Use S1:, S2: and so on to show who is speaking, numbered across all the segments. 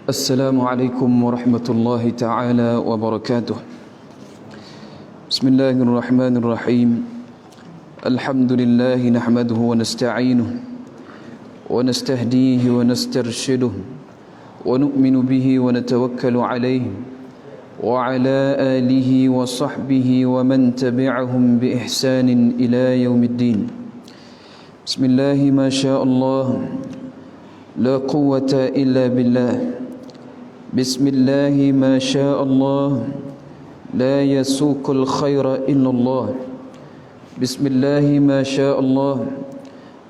S1: السلام عليكم ورحمة الله تعالى وبركاته. بسم الله الرحمن الرحيم. الحمد لله نحمده ونستعينه ونستهديه ونسترشده ونؤمن به ونتوكل عليه وعلى آله وصحبه ومن تبعهم بإحسان إلى يوم الدين. بسم الله ما شاء الله لا قوة إلا بالله. بسم الله ما شاء الله لا يسوق الخير إلا الله. بسم الله ما شاء الله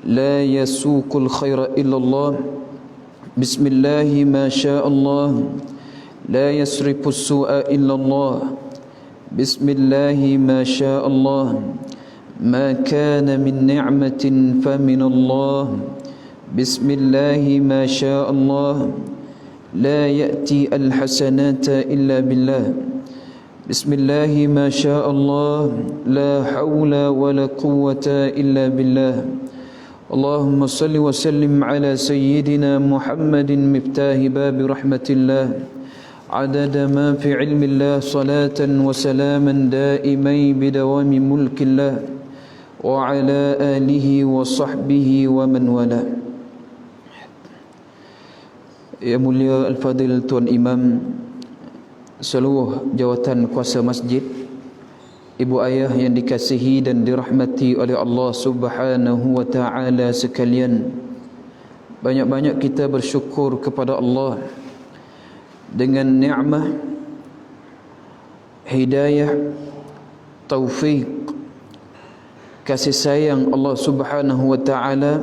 S1: لا يسوق الخير إلا الله. بسم الله ما شاء الله لا يصرف السوء إلا الله. بسم الله ما شاء الله ما كان من نعمة فمن الله. بسم الله ما شاء الله لا يأتي الحسنات إلا بالله. بسم الله ما شاء الله لا حول ولا قوة إلا بالله. اللهم صل وسلم على سيدنا محمد مفتاح باب رحمة الله عدد ما في علم الله صلاة وسلاما دائمين بدوام ملك الله وعلى آله وصحبه ومن والاه. Yang mulia Al-Fadil Tuan Imam, seluruh jawatan kuasa masjid, ibu ayah yang dikasihi dan dirahmati oleh Allah Subhanahu wa taala sekalian, banyak-banyak kita bersyukur kepada Allah dengan nikmat hidayah, taufik, kasih sayang Allah Subhanahu wa taala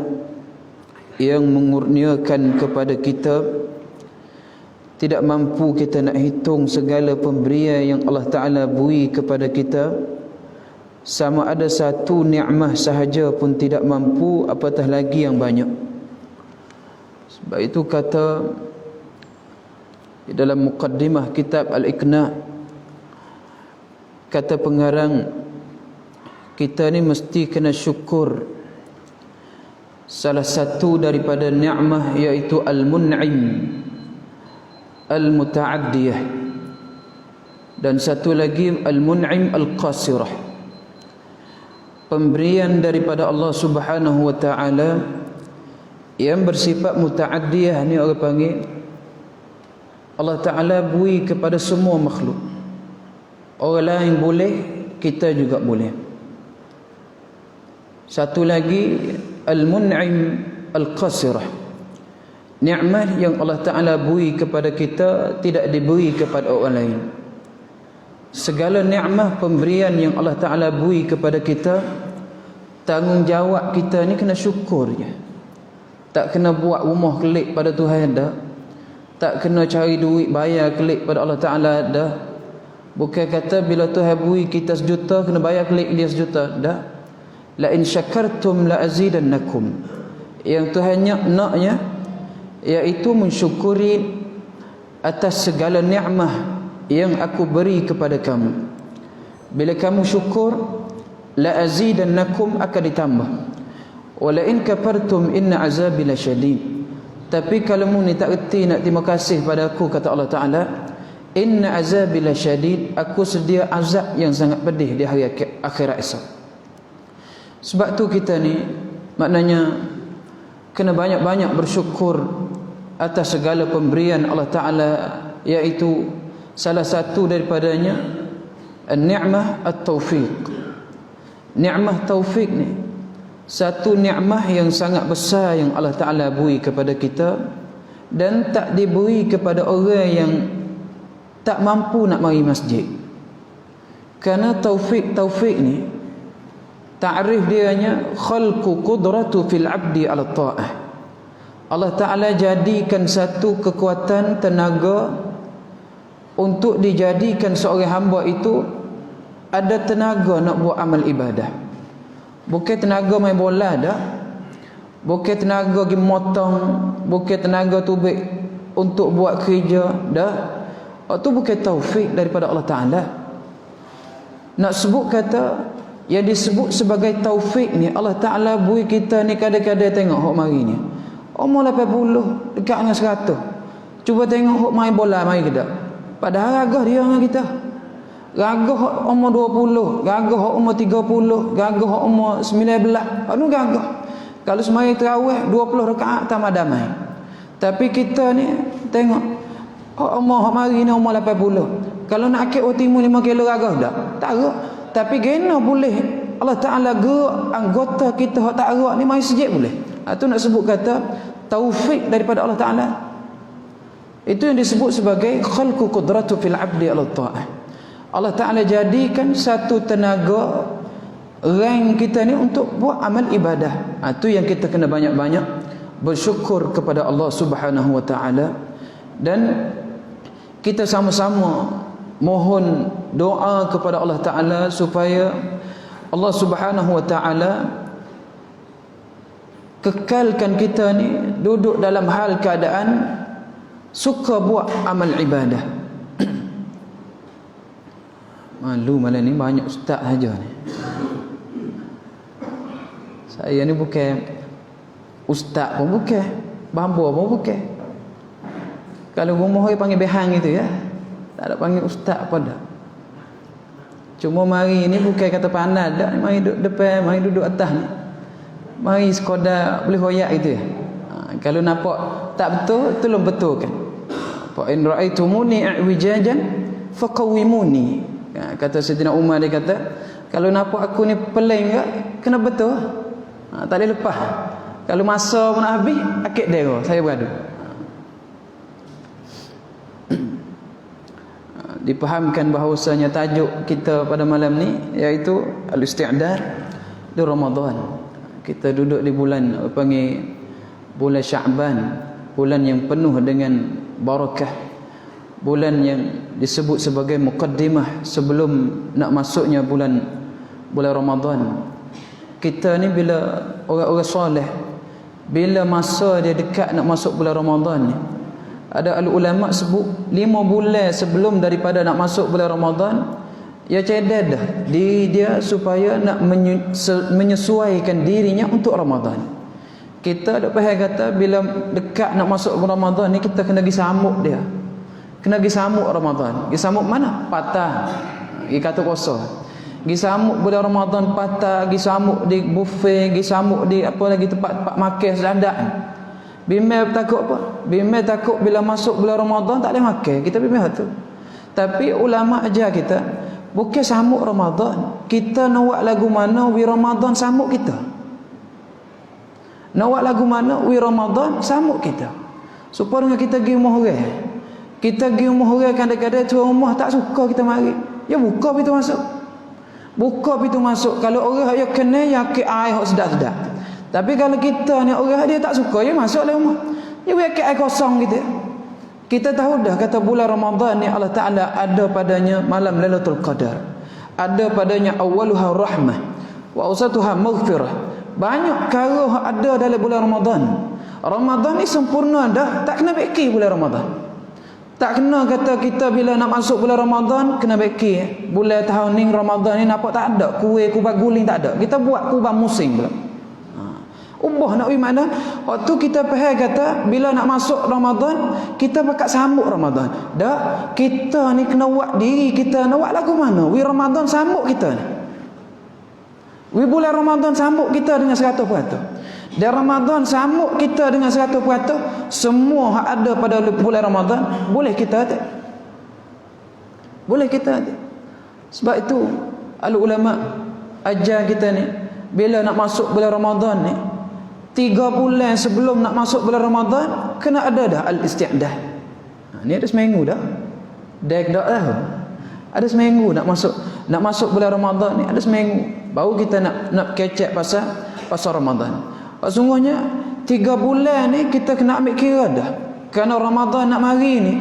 S1: yang mengurniakan kepada kita. Tidak mampu kita nak hitung segala pemberian yang Allah Ta'ala beri kepada kita. Sama ada satu ni'mah sahaja pun tidak mampu, apatah lagi yang banyak. Sebab itu kata di dalam muqaddimah kitab Al-Iqna', kata pengarang, kita ni mesti kena syukur. Salah satu daripada ni'mah iaitu Al-Mun'im, Al-Muta'addiyah, dan satu lagi Al-Mun'im Al-Qasirah. Pemberian daripada Allah Subhanahu wa ta'ala yang bersifat muta'addiyah ni orang panggil, Allah Ta'ala beri kepada semua makhluk. Orang lain boleh, kita juga boleh. Satu lagi Al-Mun'im Al-Qasirah, nikmat yang Allah Ta'ala beri kepada kita tidak diberi kepada orang lain. Segala nikmat pemberian yang Allah Ta'ala beri kepada kita, tanggungjawab kita ni kena syukur je. Tak kena buat rumah kelik pada Tuhan dah. Tak kena cari duit bayar kelik pada Allah Ta'ala dah. Bukan kata bila Tuhan beri kita sejuta kena bayar kelik dia sejuta dah. La in syakartum la azidannakum. Yang Tuhan naknya iaitu mensyukuri atas segala nikmat yang aku beri kepada kamu. Bila kamu syukur, la azidannakum, akan ditambah. Wa la in kafartum inna azabi lasyadid. Tapi kalau mu ni tak reti nak terima kasih pada aku, kata Allah Ta'ala, inna azabi lasyadid, aku sedia azab yang sangat pedih di hari akhirat esok. Sebab tu kita ni maknanya kena banyak-banyak bersyukur atas segala pemberian Allah Ta'ala, iaitu salah satu daripadanya an-ni'mah at-taufiq. Ni'mah taufik ni satu ni'mah yang sangat besar yang Allah Ta'ala beri kepada kita, dan tak diberi kepada orang yang tak mampu nak mari masjid. Kerana taufik ni ta'rif dianya khalqu qudratu fil abdi ala ta'ah. Allah Ta'ala jadikan satu kekuatan tenaga untuk dijadikan seorang hamba itu ada tenaga nak buat amal ibadah. Bukan tenaga main bola dah, bukan tenaga pergi motong, bukan tenaga tubik untuk buat kerja dah. Itu bukan taufik daripada Allah Ta'ala. Nak sebut kata yang disebut sebagai taufik ni, Allah Ta'ala beri kita ni kadang-kadang tengok hok mari ni umur 80 dekat dengan 100, Cuba tengok hok main bola mai kita. Padahal gagah dia dengan kita. Gagah hok umur 20, gagah hok umur 30, gagah hok umur 19. Anu gagah. Kalau sembahyang tarawih 20 rakaat tamam-damai. Tapi kita ni tengok umur hok mari ni umur 80. Kalau nak akik timu 5 kilo gagah dah. Tak gerak. Tapi kena boleh Allah Taala gerak anggota kita hok tak gerak ni mai sejak boleh. Itu nak sebut kata taufik daripada Allah Taala. Itu yang disebut sebagai khalqu qudratu fil 'abdi ala ta'ah. Allah Taala jadikan satu tenaga rank kita ni untuk buat amal ibadah. Itu yang kita kena banyak-banyak bersyukur kepada Allah Subhanahu wa taala, dan kita sama-sama mohon doa kepada Allah Taala supaya Allah Subhanahu wa taala kekalkan kita ni duduk dalam hal keadaan suka buat amal ibadah. Malu malam ni banyak ustaz saja ni. Saya ni bukan ustaz pun bukan, bamba pun bukan. Kalau rumah dia panggil behang gitu ya. Tak ada panggil ustaz apa dah. Cuma mari ni bukan kata pandai dak, mari duduk depan, mari duduk atas ni. Mari sekadar boleh hoyak gitu ya. Kalau nampak tak betul, tolong betulkan. Fa in ra'aitumuni i'wijajan faqawimuni. Kata Sayyidina Umar, dia kata, kalau nampak aku ni peling ke, kena betul. Tak boleh lepas. Kalau masa pun nak habis, akid dia saya beradu. Dipahamkan bahawasanya tajuk kita pada malam ni iaitu al-isti'dad di Ramadan. Kita duduk di bulan panggil bulan Sya'ban, bulan yang penuh dengan barakah, bulan yang disebut sebagai muqaddimah sebelum nak masuknya bulan Ramadan. Kita ni bila orang-orang soleh, bila masa dia dekat nak masuk bulan Ramadan ni, ada ulama sebut 5 bulan sebelum daripada nak masuk bulan Ramadan, ia cedek dah diri dia supaya nak menyesuaikan dirinya untuk Ramadan. Kita dak faham kata bila dekat nak masuk bulan Ramadan ni kita kena pergi sambut dia. Kena pergi sambut Ramadan. Pergi sambut mana? Patah. Pergi kata puasa. Pergi sambut bulan Ramadan patah, pergi sambut di buffet, pergi sambut di apa lagi tempat-tempat makan sedadak. Bimbang takut apa? Bimbang takut bila masuk bulan Ramadan tak boleh makan. Kita bimbang tu. Tapi ulama ajar kita, bukan sambut Ramadan, kita nak buat lagu mana wi Ramadan sambut kita. Nak buat lagu mana wi Ramadan sambut kita. Supaya kita pergi rumah orang. Kita pergi rumah orang kadang-kadang tuan rumah tak suka kita mari. Ya buka pintu masuk. Buka pintu masuk. Kalau orang yang kena yakin air hok sedap-sedap. Tapi kalau kita ni orang dia tak suka, ya masuk dalam rumah. Ya yakin air kosong gitu. Kita tahu dah kata bulan Ramadan ni Allah Taala ada padanya malam Lailatul Qadar. Ada padanya awwaluha rahmah wa awsatuha maghfirah. Banyak perkara ada dalam bulan Ramadan. Ramadan ni sempurna dah, tak kena beki bulan Ramadan. Tak kena kata kita bila nak masuk bulan Ramadan kena beki. Bulan tahun ni Ramadan ni nampak tak ada kuih kubah guling, tak ada. Kita buat kubah musim pula. Ubah nak mana? Waktu kita faham kata bila nak masuk Ramadan kita bakal sambut Ramadan. Dak, kita ni kena buat diri kita nak buat lagu mana? Wi Ramadan sambut kita ni. Wi bulan Ramadan sambut kita dengan 100%. Dan Ramadan sambut kita dengan 100%. Semua hak ada pada bulan Ramadan boleh kita ada. Boleh kita ada. Sebab itu ulama ajar kita ni bila nak masuk bulan Ramadan ni 3 bulan sebelum nak masuk bulan Ramadan kena ada dah al-isti'dah. Ni ada seminggu dah. Dah dah. Ada seminggu nak masuk bulan Ramadan ni, ada seminggu baru kita nak kecek pasal Ramadan. Sungguhnya 3 bulan ni kita kena ambil kira dah. Kerana Ramadan nak mari ni,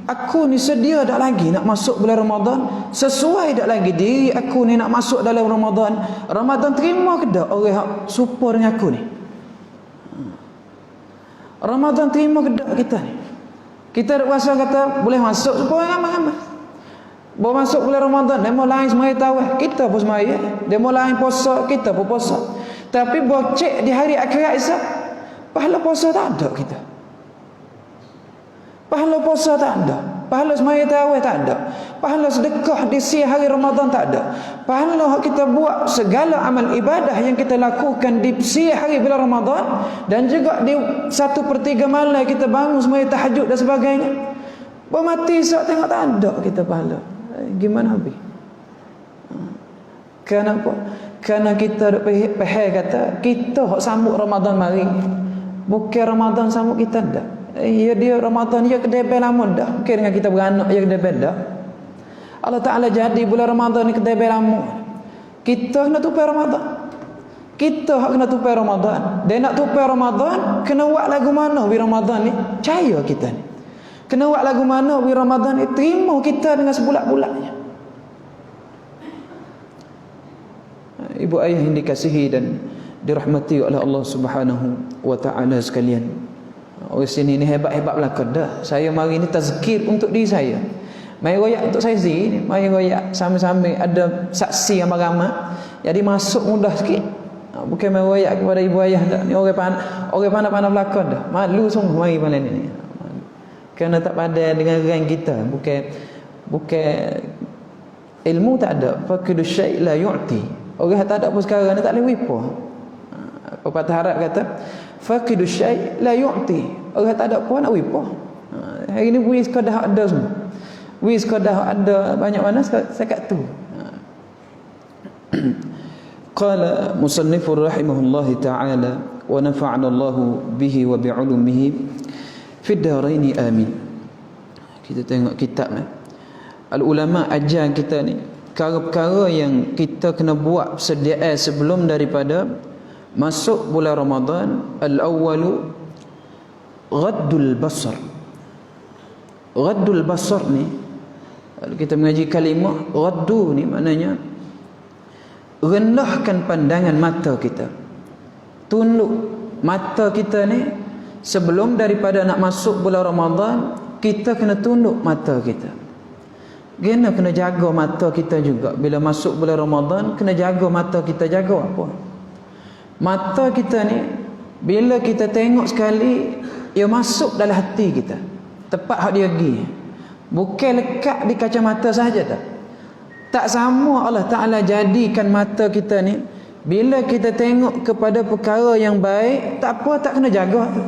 S1: aku ni sedia dak lagi nak masuk bulan Ramadan, sesuai dak lagi diri aku ni nak masuk dalam Ramadan. Ramadan terima ke dak orang hak serupa dengan aku ni? Ramadan terima ke tak kita ni? Kita dak rasa kata boleh masuk supaya ramai-ramai. Baru masuk bulan Ramadan, demo lain semai tarawih, kita pun semai. Demo lain puasa, kita pun puasa. Tapi buat cek di hari akhirat esok, pahala puasa tak ada kita. Pahala puasa tak ada, pahala semaya tarawih tak ada, pahala sedekah di siang hari Ramadan tak ada, pahala kita buat segala amal ibadah yang kita lakukan di siang hari bulan Ramadan, dan juga di 1/3 malam kita bangun semaya tahajud dan sebagainya. Bermati esok tengok tak ada kita pahala. Gimana habis? Kenapa? Kerana kita duk pahal kata kita hok sambut Ramadan mari. Bukan Ramadan sambut kita dah. Ya dia Ramadan dia kedai lama dah. Bukan dengan kita beranak ya kedai dah. Allah Taala jadi bulan Ramadan ni kedai lama. Kita kena tupai Ramadan. Kita hak kena tupai Ramadan. Dia nak tupai Ramadan, kena buat lagu mana di Ramadan ni? Percaya kita ni. Kena buat lagu mana di Ramadan ni? Terima kita dengan sebulat-bulatnya. Ibu ayah yang dikasihi dan dirahmati oleh Allah Subhanahu wa taala sekalian. Orang sini ni hebat-hebat belaka dah. Saya mari ni tazkir untuk diri saya. Mari royak untuk saya sini, mari royak sama-sama ada saksi yang ramai. Jadi masuk mudah sikit. Bukan mari royak kepada ibu ayah dah. Ni orang pandai belaka dah. Malu sungguh mari malam ni. Kerana tak padan dengan rang kita. Bukan ilmu tak ada. Faqidu syai' la yu'ti. Orang tak ada apa sekarang ni tak boleh wipo. Pepatah Arab kata faqidu syai' la yu'ti. Orang tak ada apa nak wipo. Hari ni wis kadah ada semua. Wis kadah ada banyak mana sekat tu. Qala musannifur rahimahullah ta'ala wa nafa'ana Allah bihi wa bi'ulumihi fid darain amin. Kita tengok kitab al ulama ajar kita ni perkara-perkara yang kita kena buat sediaan sebelum daripada masuk bulan Ramadan. Al-awwalu ghaddul basar. Ghaddul basar ni kalau kita mengaji kalimah ghaddu ni maknanya rendahkan pandangan mata kita. Tunduk mata kita ni sebelum daripada nak masuk bulan Ramadan, kita kena tunduk mata kita. Kena jaga mata kita juga. Bila masuk bulan Ramadan, kena jaga mata kita. Jaga apa? Mata kita ni bila kita tengok sekali, ia masuk dalam hati kita. Tepat hak dia pergi. Bukan lekat di kacamata sahaja tak. Tak sama Allah Ta'ala jadikan mata kita ni, bila kita tengok kepada perkara yang baik, tak apa, tak kena jaga tu.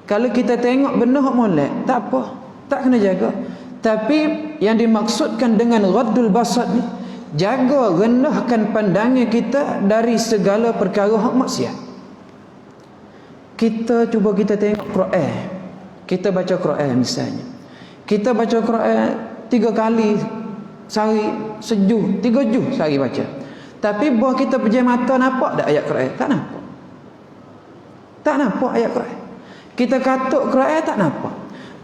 S1: Kalau kita tengok benda hak molek, tak apa, tak kena jaga. Tapi yang dimaksudkan dengan ghaddul basar ni, jaga rendahkan pandangan kita dari segala perkara hak maksiat. Kita cuba kita tengok Quran. Kita baca Quran misalnya. Kita baca Quran 3 kali sehari, sejuh, 3 juz sehari baca. Tapi buah kita pejam mata nampak tak ayat Quran? Tak nampak. Tak nampak ayat Quran. Kita katuk Quran tak nampak.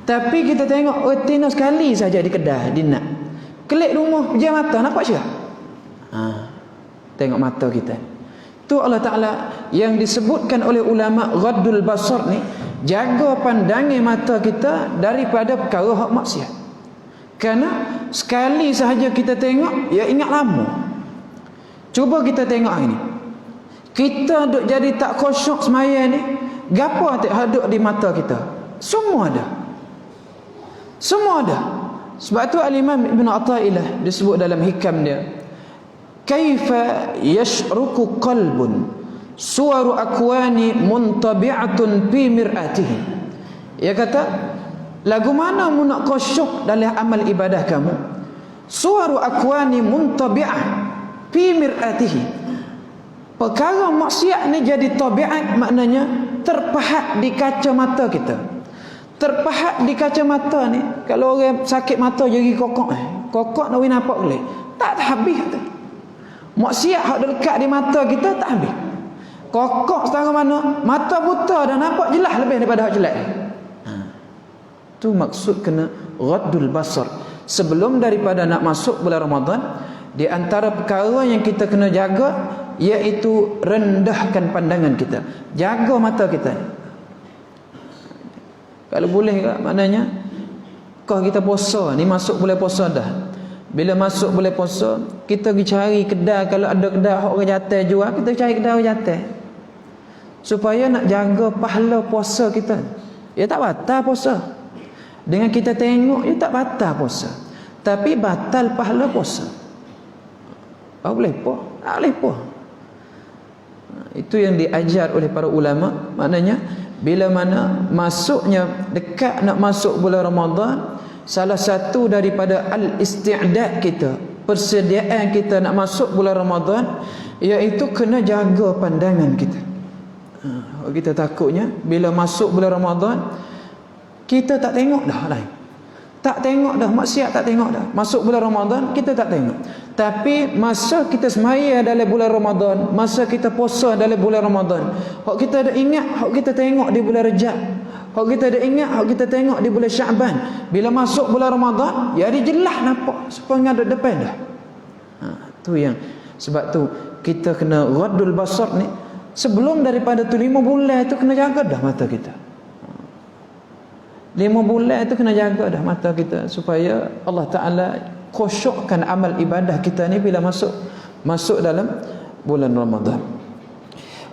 S1: Tapi kita tengok retina sekali saja di kedai, di nak. Kelik rumah pejam mata nampak syah. Tengok mata kita. Tu Allah Ta'ala yang disebutkan oleh ulama ghaddul basar ni, jaga pandangan mata kita daripada perkara hak maksiat. Kerana sekali sahaja kita tengok, ya ingat lama. Cuba kita tengok ini. Kita duk jadi tak khusyuk semaya ni, gapo haduk di mata kita? Semua ada. Semua ada. Sebab tu Al-Imam Ibn Athaillah disebut dalam hikam dia, kaifa yashruku qalbun suwaru akwani muntabi'atun fi mir'atihi. Ia kata, lagu mana mu nak khusyuk dalam amal ibadah kamu? Suwaru akwani muntabi'ah fi mir'atihi. Perkara maksiat ni jadi tabiat, maknanya terpahat di kacamata kita. Terpahat di kacamata ni, kalau orang sakit mata jadi kokok, kokok nak nampak boleh. Tak habis tu. Maksiat hak dekat di mata kita tak habis. Kokok setara mana, mata buta dan nampak jelas lebih daripada hak jelek. Tu maksud kena ghaddul basar. Sebelum daripada nak masuk bulan Ramadan, di antara perkara yang kita kena jaga iaitu rendahkan pandangan kita. Jaga mata kita. Kalau boleh tak, maknanya kau kita puasa ni, masuk bulan puasa dah. Bila masuk bulan puasa, kita pergi cari kedai, kalau ada kedai orang jantan jual, kita cari kedai orang jantan. Supaya nak jaga pahala puasa kita. Ya tak batal puasa. Dengan kita tengok, ia tak batal puasa. Tapi batal pahala puasa. Boleh apa? Tak boleh apa. Itu yang diajar oleh para ulama. Maknanya, bila mana masuknya, dekat nak masuk bulan Ramadan, salah satu daripada al-isti'dad kita, persediaan kita nak masuk bulan Ramadan, iaitu kena jaga pandangan kita. Kita takutnya bila masuk bulan Ramadan, kita tak tengok dah lain. Tak tengok dah, maksiat tak tengok dah. Masuk bulan Ramadan, kita tak tengok. Tapi masa kita semaya dalam bulan Ramadan, masa kita puasa dalam bulan Ramadan, hak kita ada ingat, hak kita tengok di bulan Rejab, hak kita ada ingat, hak kita tengok di bulan Syaban. Bila masuk bulan Ramadan, ya dia jelas nampak sepengadut depan dah. Tu yang sebab tu kita kena raddul basar ni. Sebelum daripada tu 5 bulan tu kena jaga dah mata kita. 5 bulan tu kena jaga dah mata kita, supaya Allah Ta'ala khusyukkan amal ibadah kita ni bila masuk dalam bulan Ramadan.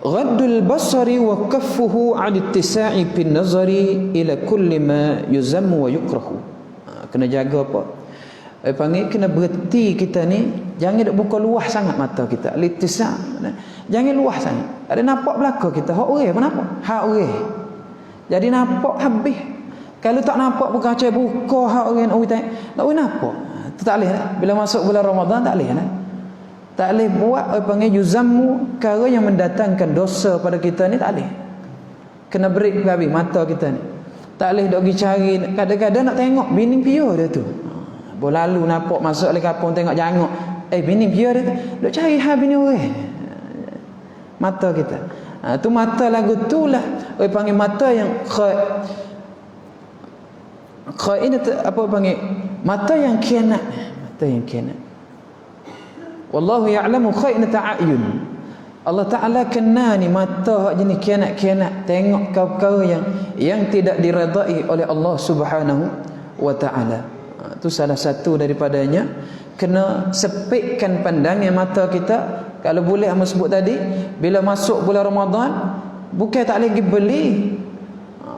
S1: Ghaddul basari wa kaffuhu 'an ittisa'i bin nazari ila kulli ma yuzammu wa yukrahu. Kena jaga apa? Panggil kena berhenti kita ni, jangan duk buka luas sangat mata kita. Al-ittisa', jangan luas sangat. Ada nampak belakang kita, hak orang apa nampak? Hak orang. Jadi nampak habis. Kalau tak nampak buka hak orang nak nampak. Tu tak boleh. Bila masuk bulan Ramadan tak boleh. Tak boleh buat panggil yuzammu, perkara yang mendatangkan dosa pada kita ni tak boleh. Kena break habis mata kita ni. Tak boleh dok pergi cari, kadang-kadang nak tengok bini pia dia tu. Lalu nampak masuk oleh kampung tengok jangok. Bini pia dia tu. Dok cari hal bini orang. Mata kita. Tu mata lagu tu lah. Orang panggil mata yang khainat, apa panggil? Mata yang khianat. Mata yang khianat. Wallahu ya'lamu khainata a'yun. Allah Ta'ala kena ni mata hak jenis khianat-khianat, tengok perkara yang tidak diredai oleh Allah Subhanahu wa Ta'ala. Itu salah satu daripadanya. Kena sepitkan pandangan mata kita. Kalau boleh hamba sebut tadi, bila masuk bulan Ramadan, bukan tak lagi beli.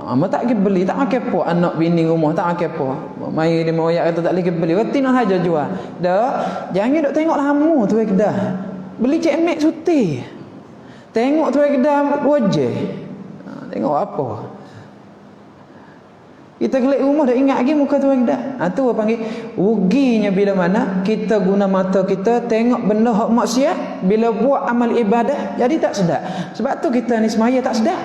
S1: Hamba tak lagi beli, tak makan apa anak bini rumah, tak makan apa. Mai dia mau ayat kata tak lagi beli, reti nak saja jual. Dah, jangan duk tengok lama tu kedah. Beli cek mek suti. Tengok tu kedah wajah. Tengok apa? Kita kelik rumah dah ingat lagi muka tu dah. Tu apa panggil ruginya bila mana kita guna mata kita tengok benda hak maksiat, bila buat amal ibadah jadi tak sedap. Sebab tu kita ni semaya tak sedap.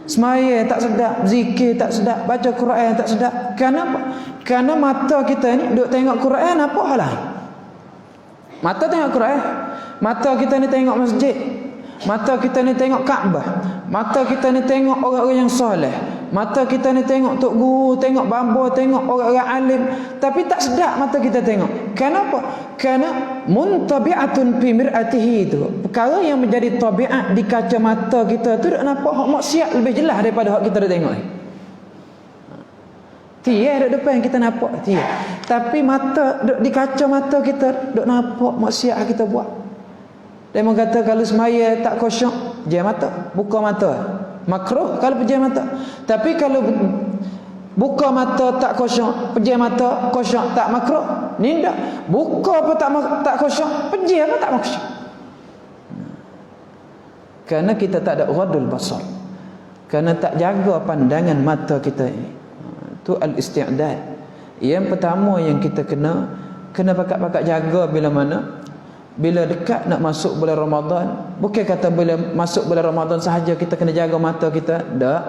S1: Semaya tak sedap, zikir tak sedap, baca Quran tak sedap. Kenapa? Kerana mata kita ni duk tengok Quran apa hal lain. Mata tengok Quran, mata kita ni tengok masjid, mata kita ni tengok Kaabah, mata kita ni tengok orang-orang yang soleh, mata kita ni tengok tok guru, tengok bamba, tengok orang-orang alim, tapi tak sedap mata kita tengok. Kenapa? Kerana muntabi'atun fi mir'atihi itu. Perkara yang menjadi tabiat di kaca mata kita tu dak nampak hak maksiat lebih jelas daripada hak kita dah tengok ni. Tiada duk depan kita nampak tiada. Tapi mata duk di kaca mata kita duk nampak maksiat kita buat. Dia kata kalau semaya tak khusyuk, pejam mata, buka mata. Makruh kalau pejam mata. Tapi kalau buka mata tak khusyuk, pejam mata khusyuk, tak makruh. Ni tak. Buka apa tak khusyuk, pejam apa tak khusyuk. Kerana kita tak ada ghadul basar. Kerana tak jaga pandangan mata kita ini. Itu al-isti'dad. Yang pertama yang kita kena pakat-pakat jaga bila mana? Bila dekat nak masuk bulan Ramadan. Bukan kata bila masuk bulan Ramadan sahaja kita kena jaga mata kita. Tak.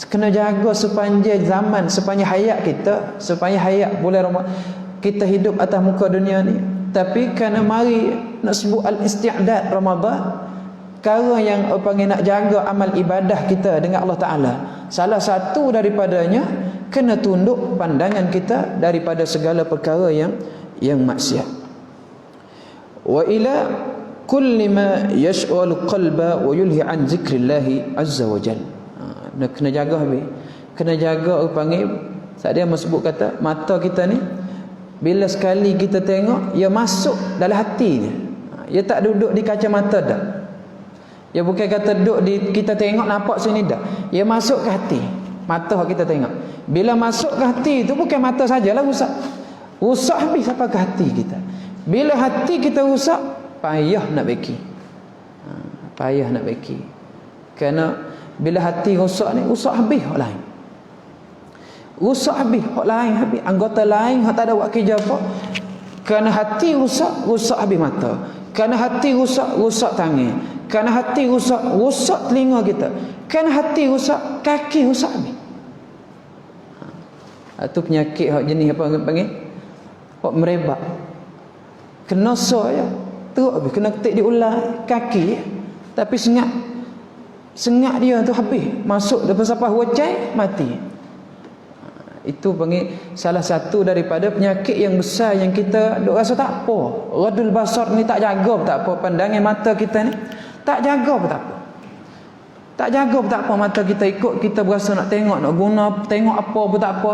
S1: Kena jaga sepanjang zaman, sepanjang hayat kita, sepanjang hayat bulan Ramadan kita hidup atas muka dunia ni. Tapi kerana mari nak sebut al-isti'dad Ramadan, perkara yang panggil nak jaga amal ibadah kita dengan Allah Ta'ala, salah satu daripadanya kena tunduk pandangan kita daripada segala perkara yang maksiat. Wa ila kulli ma yash'al qalba wa yulhi an zikrillah azza wa jalla. Kena jaga habis. Kena jaga panggil. Saat dia sebut kata mata kita ni bila sekali kita tengok, ia masuk dalam hati dia. Ia tak duduk di kaca mata dah. Ia bukan kata duduk di kita tengok nampak sini dah. Ia masuk ke hati. Mata kita tengok. Bila masuk ke hati tu bukan mata sajalah rusak. Rusak habis sampai ke hati kita. Bila hati kita rusak, payah nak beki. Payah nak beki. Kerana bila hati rosak ni, rosak habis orang lain. Rosak habis orang lain, habis anggota lain hak tak ada buat kerja apa. Kerana hati rusak, rosak habis mata. Kerana hati rusak, rosak tangan. Kerana hati rusak, rosak telinga kita. Kerana hati rusak, kaki rosak habis. Itu penyakit hak jenis apa orang panggil? Hak merebak. Kena so ya. Teruk habis, kena ketik di ular kaki. Tapi sengat dia tu habis. Masuk depan sapah wajai, mati. Itu panggil salah satu daripada penyakit yang besar yang kita duk rasa tak apa. Radul basar ni tak jaga pun tak apa. Pandangan mata kita ni tak jaga pun tak apa. Tak jaga pun tak apa, mata kita ikut kita berasa nak tengok, nak guna tengok apa pun tak apa.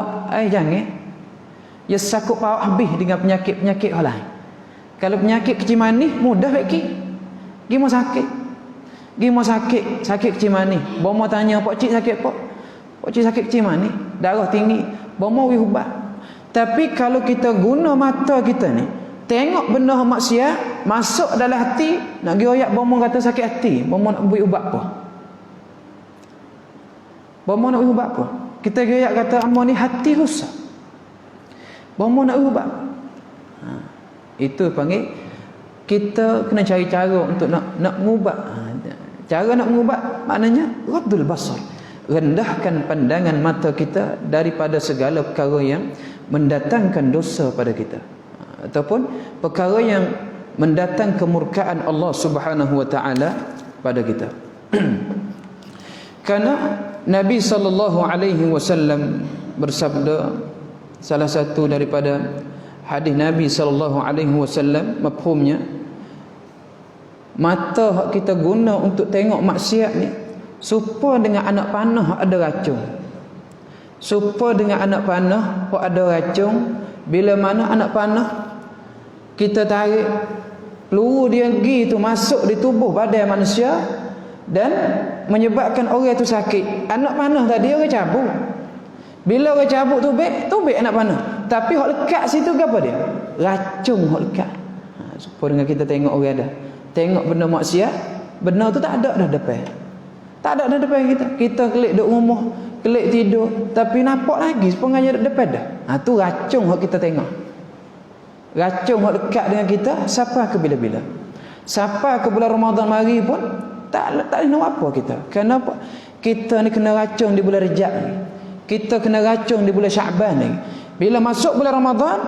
S1: Jangan. Ya sakut paut habis dengan penyakit-penyakit hal lain. Kalau penyakit kecil manis mudah beki. Gi mau sakit. Gi mau sakit, sakit kecil manis. Bomo tanya pak cik sakit apa? Pak cik sakit kecil manis, darah tinggi. Bomo wi ubat. Tapi kalau kita guna mata kita ni, tengok benda maksiat masuk dalam hati, nak gi royak bomo kata sakit hati, bomo nak beri ubat apa? Bomo nak ubat apa? Kita gerak kata amor ni hati rusak. Bomo nak ubat. Itu panggil kita kena cari cara untuk nak mengubat. Cara nak mengubat maknanya raddul basar. Rendahkan pandangan mata kita daripada segala perkara yang mendatangkan dosa pada kita. Ataupun perkara yang mendatang kemurkaan Allah Subhanahu wa taala pada kita. Karena Nabi sallallahu alaihi wasallam bersabda, salah satu daripada hadis Nabi sallallahu alaihi wasallam mafhumnya, mata hak kita guna untuk tengok maksiat ni serupa dengan anak panah ada racun. Serupa dengan anak panah hak ada racun. Bila mana anak panah kita tarik peluru dia pergi tu masuk di tubuh badan manusia dan menyebabkan orang itu sakit. Anak panah tadi orang cabut. Bila orang cabut tubik anak panah. Tapi hak lekat situ ke apa dia? Racun hak lekat. Supaya dengan kita tengok orang ada. Tengok benda maksiat, benda tu tak ada dah depan. Tak ada dah depan kita. Kita kelik duduk rumah, kelik tidur, tapi nampak lagi sepengahnya duduk depan dah. Tu racun hak kita tengok. Racun hak lekat dengan kita sampai ke bila-bila. Sampai ke bulan Ramadan mari pun tak nak apa kita. Kenapa? Kita ni kena racun di bulan Rejab ni. Kita kena racun di bulan Syaban ni. Bila masuk bulan Ramadan,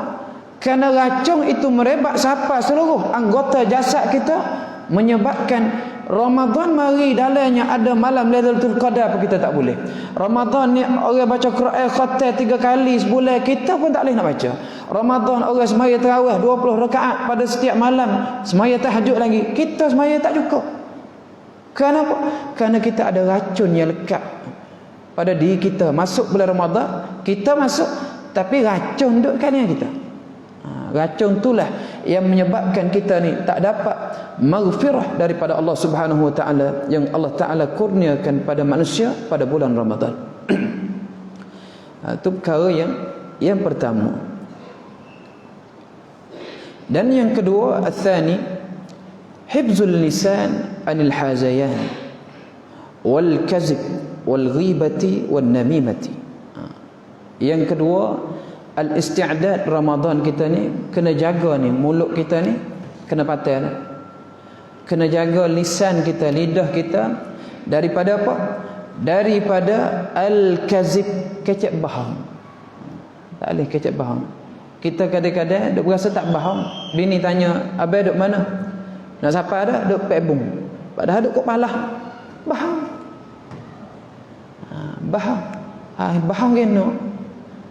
S1: kerana racun itu merebak sampai seluruh anggota jasad kita, menyebabkan Ramadan mari dalamnya ada malam Lailatul Qadar pun kita tak boleh. Ramadan ni orang baca Quran khatam 3 kali sebulan, kita pun tak boleh nak baca. Ramadan orang semaya tarawih 20 rakaat pada setiap malam, semaya tahajud lagi, kita semaya tak cukup. Kenapa? Kerana kita ada racun yang lekat pada diri kita. Masuk bulan Ramadan, kita masuk, tapi racun duduk kat dalam kita. Racun itulah yang menyebabkan kita ni tak dapat maghfirah daripada Allah Subhanahu wa taala yang Allah taala kurniakan pada manusia pada bulan Ramadan. Itu perkara yang pertama. Dan yang kedua, al-thani, hifzul lisan anil hazayan wal kazib wal ghibati wan namimati. Yang kedua, al-isti'dad Ramadan kita ni kena jaga ni mulut kita ni kena patah. Kena jaga lisan kita, lidah kita daripada apa? Daripada al-kazib, kecek bahang. Tak boleh kecek bahang. Kita kadang-kadang duk berasa tak bahang. Bini tanya, "Abang duk mana?" Nak siapa dah? Duk pebung. Padahal duk kok palah. Bahang. Bahang. Bahang kena.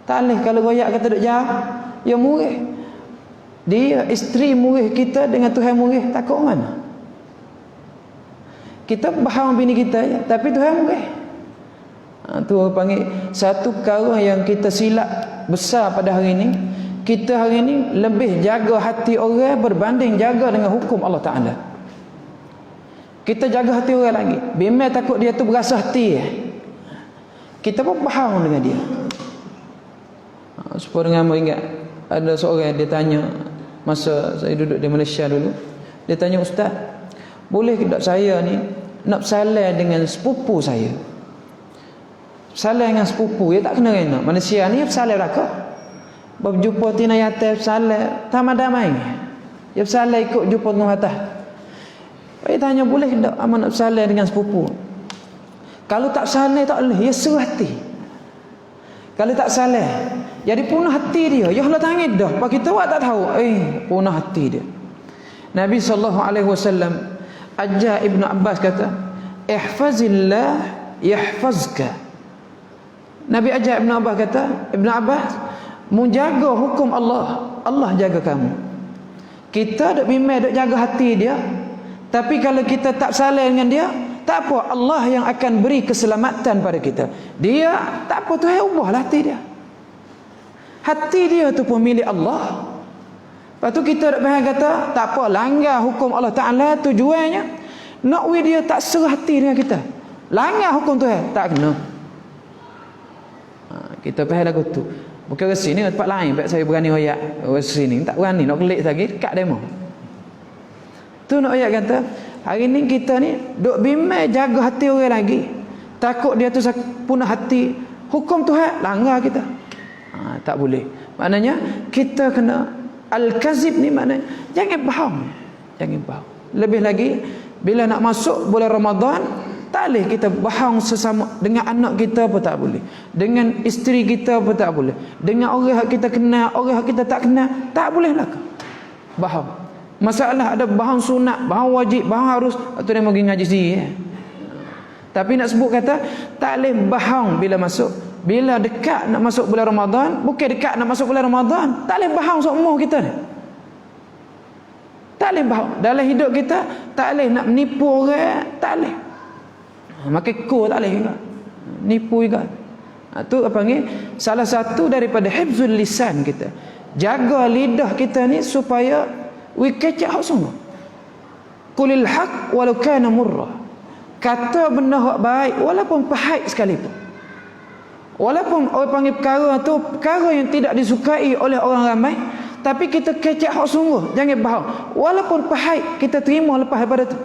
S1: Tak boleh kalau royak kata duk jauh. Ya murih. Dia isteri murih kita dengan Tuhan murih, takut mana? Kita bahang bini kita ya, tapi Tuhan murih. Tu orang panggil satu perkara yang kita silap besar pada hari ini. Kita hari ini lebih jaga hati orang berbanding jaga dengan hukum Allah Ta'ala. Kita jaga hati orang lagi. Bimbang takut dia tu berasa hati. Kita pun bahang dengan dia. Supaya dengan ingat, ada seorang dia tanya, masa saya duduk di Malaysia dulu, dia tanya, Ustaz, boleh tak saya ni nak bersalah dengan sepupu saya? Bersalah dengan sepupu, dia tak kena kena. Manusia ni bersalah belaka. Berjumpa tina yatim bersalah, tamadamai. Dia bersalah ikut jumpa dengan atas. Dia tanya, boleh tak amak nak bersalah dengan sepupu? Kalau tak bersalah tak boleh, dia serah hati. Kalau tak bersalah, jadi punah hati dia. Ya Allah tangis dah. Pak kita buat tak tahu. Punah hati dia. Nabi SAW ajar Ibn Abbas kata, ihfazillah yahfazka. Nabi ajar Ibn Abbas kata, Ibn Abbas, menjaga hukum Allah, Allah jaga kamu. Kita duk bimbang, duk jaga hati dia, tapi kalau kita tak salah dengan dia, tak apa, Allah yang akan beri keselamatan pada kita. Dia tak apa, Tuhan ubahlah hati dia. Hati dia tu pun milik Allah. Lepas tu kita duk faham kata, tak apa, langgar hukum Allah Ta'ala, tujuannya nak dia tak serah hati dengan kita. Langgar hukum Tuhan, tak kena. Kita faham lagu tu. Bukan resi ni tempat lain, baik saya berani hoyak. Resi ni tak berani nak kelik lagi dekat demo. Tu nak hoyak kata, hari ni kita ni duk bimbang jaga hati orang lagi. Takut dia tu punah hati. Hukum Tuhan langgar kita. Tak boleh. Maknanya kita kena al-kazib ni, maknanya jangan bohong. Jangan bohong. Lebih lagi bila nak masuk bulan Ramadan, tak boleh kita bohong sesama. Dengan anak kita pun tak boleh, dengan isteri kita pun tak boleh, dengan orang yang kita kenal, orang yang kita tak kenal, tak boleh lah bohong. Masalah ada bohong sunat, bohong wajib, bohong harus, tu dia pergi ngaji sendiri Tapi nak sebut kata tak boleh bohong bila masuk. Bila dekat nak masuk bulan Ramadan, bukan dekat nak masuk bulan Ramadan, tak boleh bohong seumur kita ni. Tak boleh bohong dalam hidup kita. Tak boleh nak menipu orang, tak boleh. Makan ko tak boleh juga, nipu juga. Tu apa panggil, salah satu daripada hifzul lisan kita, jaga lidah kita ni supaya we kecak hak semua. Qulil haq walau kana murra, kata benda hak baik walaupun pahit sekalipun. Walaupun orang panggil perkara tu perkara yang tidak disukai oleh orang ramai, tapi kita kecak hak sungguh, jangan bohong. Walaupun pahit, kita terima lepas daripada tu.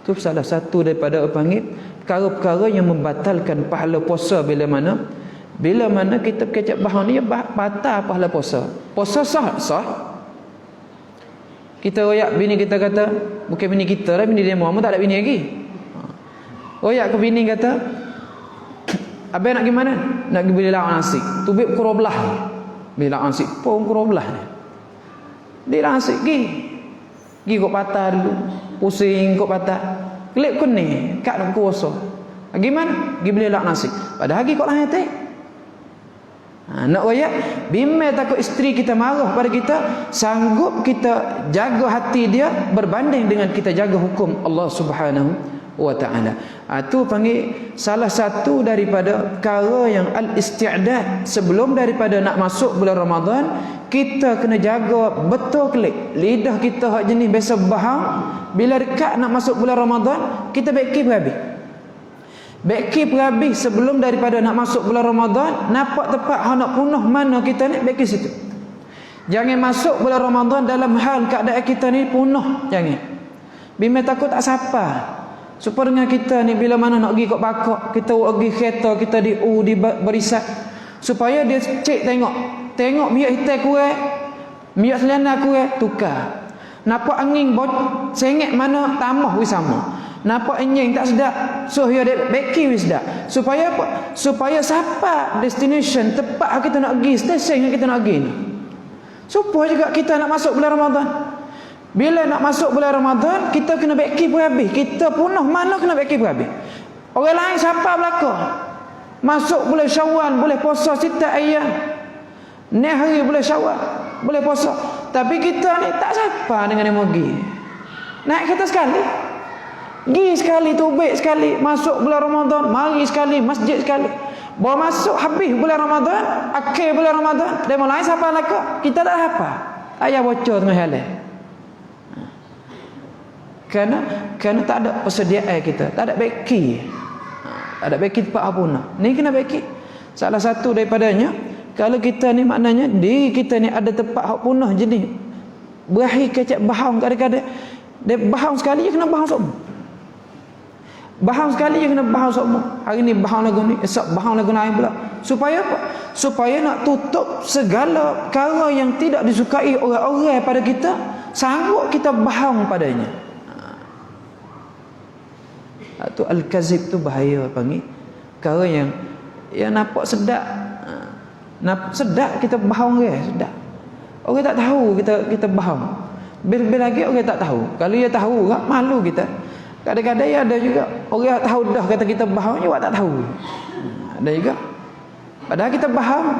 S1: Itu salah satu daripada panggil perkara-perkara yang membatalkan pahala puasa. Bila mana kita kecap bohong ni, batal pahala puasa. Puasa sah. Kita royak bini kita kata, bukan bini kita lah, bini dia Muhammad tak ada bini lagi. Royak ke bini kata, abang nak pergi mana? Nak pergi beli lauk nasi. Tubik pukul 12. Beli lauk nasi pun pukul 12 ni. Beli lauk nasi pergi kok patah dulu, pusing kok patah, kelip kuning kat nak puasa. Gimana? Pergi beli lauk nasi. Padahal pergi kok lain tak. Nak royak bimbang takut isteri kita marah pada kita, sanggup kita jaga hati dia berbanding dengan kita jaga hukum Allah Subhanahu wa ta'ala. Itu panggil salah satu daripada perkara yang al-isti'dad. Sebelum daripada nak masuk bulan Ramadan, kita kena jaga betul kelik lidah kita hak jenis biasa bohong. Bila dekat nak masuk bulan Ramadan, kita baiki berhabis sebelum daripada nak masuk bulan Ramadan. Nampak tepat hak nak punah mana kita ni, baiki situ. Jangan masuk bulan Ramadan dalam hal keadaan kita ni punah. Jangan. Bimbang takut tak sapa. Supaya dengan kita ni bila mana nak pergi kat bakak, kita pergi kereta, kita di berisat, supaya dia cek tengok minyak hitam kurang, minyak selana kurang, tukar. Nampak angin sengit mana tambah wis sama. Nampak angin tak sedap, so dia beki wis sedap. Supaya apa? Supaya siapa destination tempat kita nak pergi, stesen yang kita nak pergi ni. Supaya juga kita nak masuk bulan Ramadan. Bila nak masuk bulan Ramadan, kita kena beki pun habis. Kita punah mana kena beki pun habis. Orang lain siapa belakang masuk bulan Syawal boleh puasa sita ayam, ni hari bulan Syawal boleh puasa. Tapi kita ni tak siapa dengan yang pergi. Naik kereta sekali, pergi sekali, tubik sekali, masuk bulan Ramadan, mari sekali, masjid sekali. Bawa masuk habis bulan Ramadan, akhir bulan Ramadan, demo lain siapa belakang. Kita tak apa. Ayah bocor tengah jalan. Kerana tak ada persediaan kita, tak ada beki. Ada baiki tempat apa nak. Ni kena baiki. Salah satu daripadanya, kalau kita ni maknanya diri kita ni ada tempat hak punah jenis berakhir kecek bahaung kadang-kadang. Dia bahaung sekali je kena bahaung semua. Bahaung sekali je kena bahaung semua. Hari ni bahaung lagu ni, esok bahaung lagu lain pula. Supaya apa? Supaya nak tutup segala perkara yang tidak disukai orang-orang pada kita, sanggup kita bahaung padanya. Tu al-kazib tu bahaya panggil. Perkara yang nampak sedap. Nampak sedap kita bahaung dia, sedap. Orang tak tahu kita bahaung. Bila lagi orang tak tahu. Kalau dia tahu, malu kita. Kadang-kadang ada juga orang tahu dah kata kita bahaung, dia tak tahu. Ada juga. Padahal kita bahaung,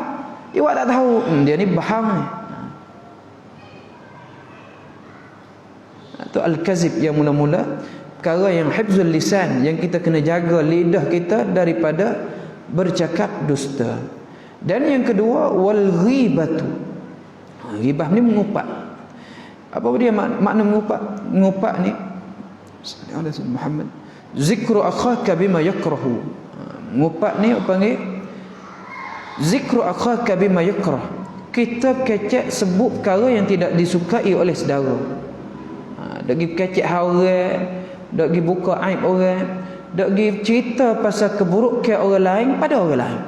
S1: dia tak tahu. Dia ni bahaung ni. Itu al-kazib yang mula-mula perkara yang hifzul lisan, yang kita kena jaga lidah kita daripada bercakap dusta. Dan yang kedua, wal ghibatu. Ghibah ni mengupak. Apa dia makna mengupak? Mengupak ni sallallahu alaihi Muhammad, zikru akhaka bima yakrahu. Mengupak ni apa panggil? Zikru akhaka bima yakrah. Kita kecek sebut perkara yang tidak disukai oleh saudara. Dak gi kecek orang, dak gi buka aib orang, dak gi cerita pasal keburukan orang lain pada orang lain.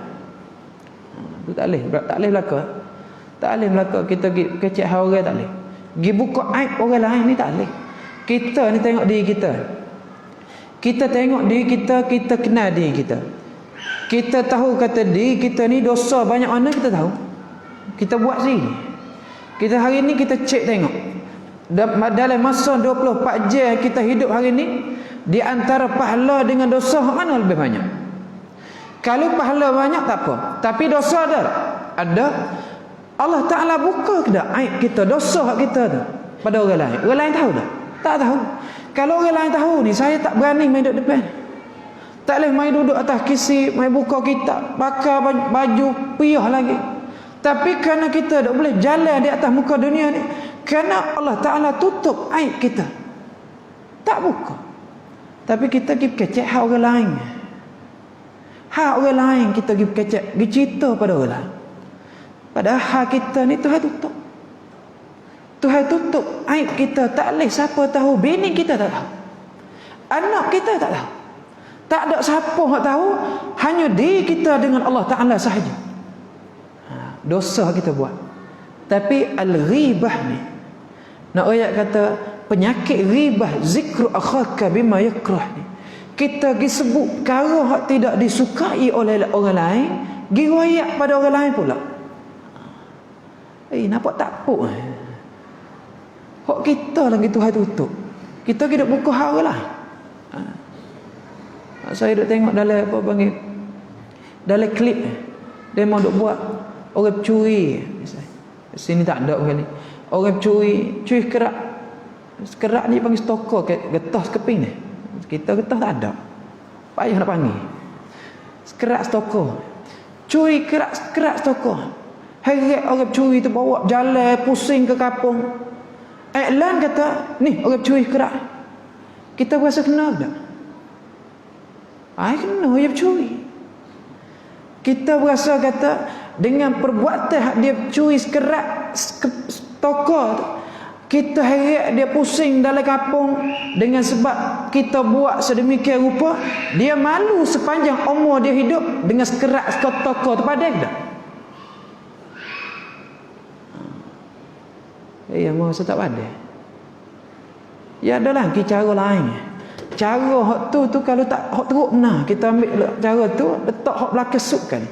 S1: Tu tak boleh berlaku. Tak boleh berlaku kita gi kecek orang, tak boleh. Gi buka aib orang lain ni tak boleh. Kita ni tengok diri kita. Kita tengok diri kita, kita kenal diri kita. Kita tahu kata diri kita ni dosa banyak mana kita tahu. Kita buat sendiri. Kita hari ni kita cek tengok. Dalam masa 24 jam kita hidup hari ni, di antara pahala dengan dosa mana lebih banyak? Kalau pahala banyak tak apa, tapi dosa ada. Allah Ta'ala buka ke tak aib kita, dosa kita tu pada orang lain. Orang lain tahu tak? Tak tahu. Kalau orang lain tahu ni, saya tak berani main duduk depan. Tak boleh main duduk atas kisi, main buka kitab, pakai baju piyah lagi. Tapi kerana kita tak boleh jalan di atas muka dunia ni, kerana Allah Ta'ala tutup aib kita, tak buka. Tapi kita pergi kecek hak orang lain. Hak orang lain kita pergi kecek, pergi cerita pada orang lain. Padahal hak kita ni Tuhan tutup. Tuhan tutup aib kita. Tak boleh siapa tahu. Bini kita tak tahu, anak kita tak tahu. Tak ada siapa yang tahu, hanya diri kita dengan Allah Ta'ala sahaja. Dosa kita buat. Tapi al-ghibah ni, nak ayat kata penyakit ghibah, zikru akhaka bima yakrah ni, kita pergi sebut perkara yang tidak disukai oleh orang lain, pergi royak pada orang lain pula. Nampak tak puk hak kita lagi Tuhan tutup. Kita hidup buka hak orang lain. Saya duk tengok dalam apa panggil, dalam klip dia mau duk buat orang curi. Sini tak ada kali. Orang curi kerak. Kerak ni panggil stokor, getah keping ni. Kita getah tak ada. Payah nak panggil. Kerak stokor. Curi kerak stokor. Heret orang curi tu bawa jalan pusing ke kampung. Iklan kata, ni orang curi kerak. Kita rasa kenal tak? Kena dia curi. Kita berasa kata dengan perbuatan dia curi kerak toko tu, kita heret dia pusing dalam kampung. Dengan sebab kita buat sedemikian rupa, dia malu sepanjang umur dia hidup dengan kerak toko tu. Padahal tak? Mau saya tak pandai. Ya ada lagi cara lain. Cara hak tu kalau tak hak teruk benar, kita ambil cara tu letak hak belakang sup kan.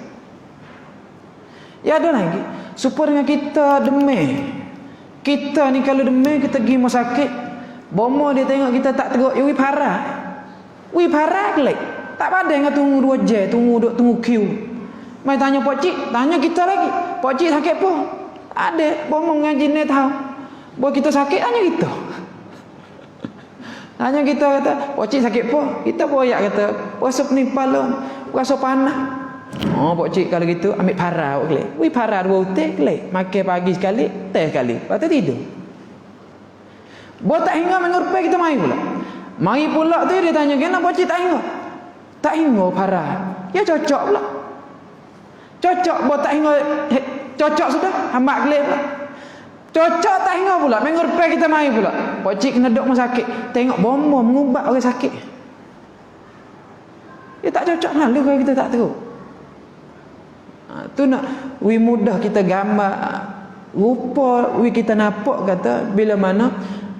S1: Ya ada lagi. Supaya dengan kita demam. Kita ni kalau demam, kita pergi rumah sakit, bomo dia tengok kita tak teruk, wi parah. Wi parah kelak. Tak pandai dengan tunggu 2 jam, tunggu queue. Mai tanya pak cik, tanya kita lagi. Pak cik sakit apa? Ada bomo ngaji ni tahu. Buat kita sakit tanya kita. Tanya kita kata, pak cik sakit apa? Kita boyak kata, rasa pening kepala, rasa panas. Oh, pak cik kalau gitu ambil parah kelak. Wi parah 2 utek kelak. Makan pagi sekali, teh sekali. Lepas tu tidur. Buat tak hingga minggu depan kita mari pula. Mari pula tu dia tanya, kenapa pak cik tak hingga? tak ingat parah. Ya cocok pula. Cocok buat tak ingat, cocok sudah, hamba kelih pula. Cocok tak ingat pula, minggu depan kita main pula. Pak cik kena duk sakit, tengok bom mengubat orang sakit. Ya tak cocok lalu kalau kita tak tahu. Tu nak we mudah kita gambar rupa we kita nampak kata bila mana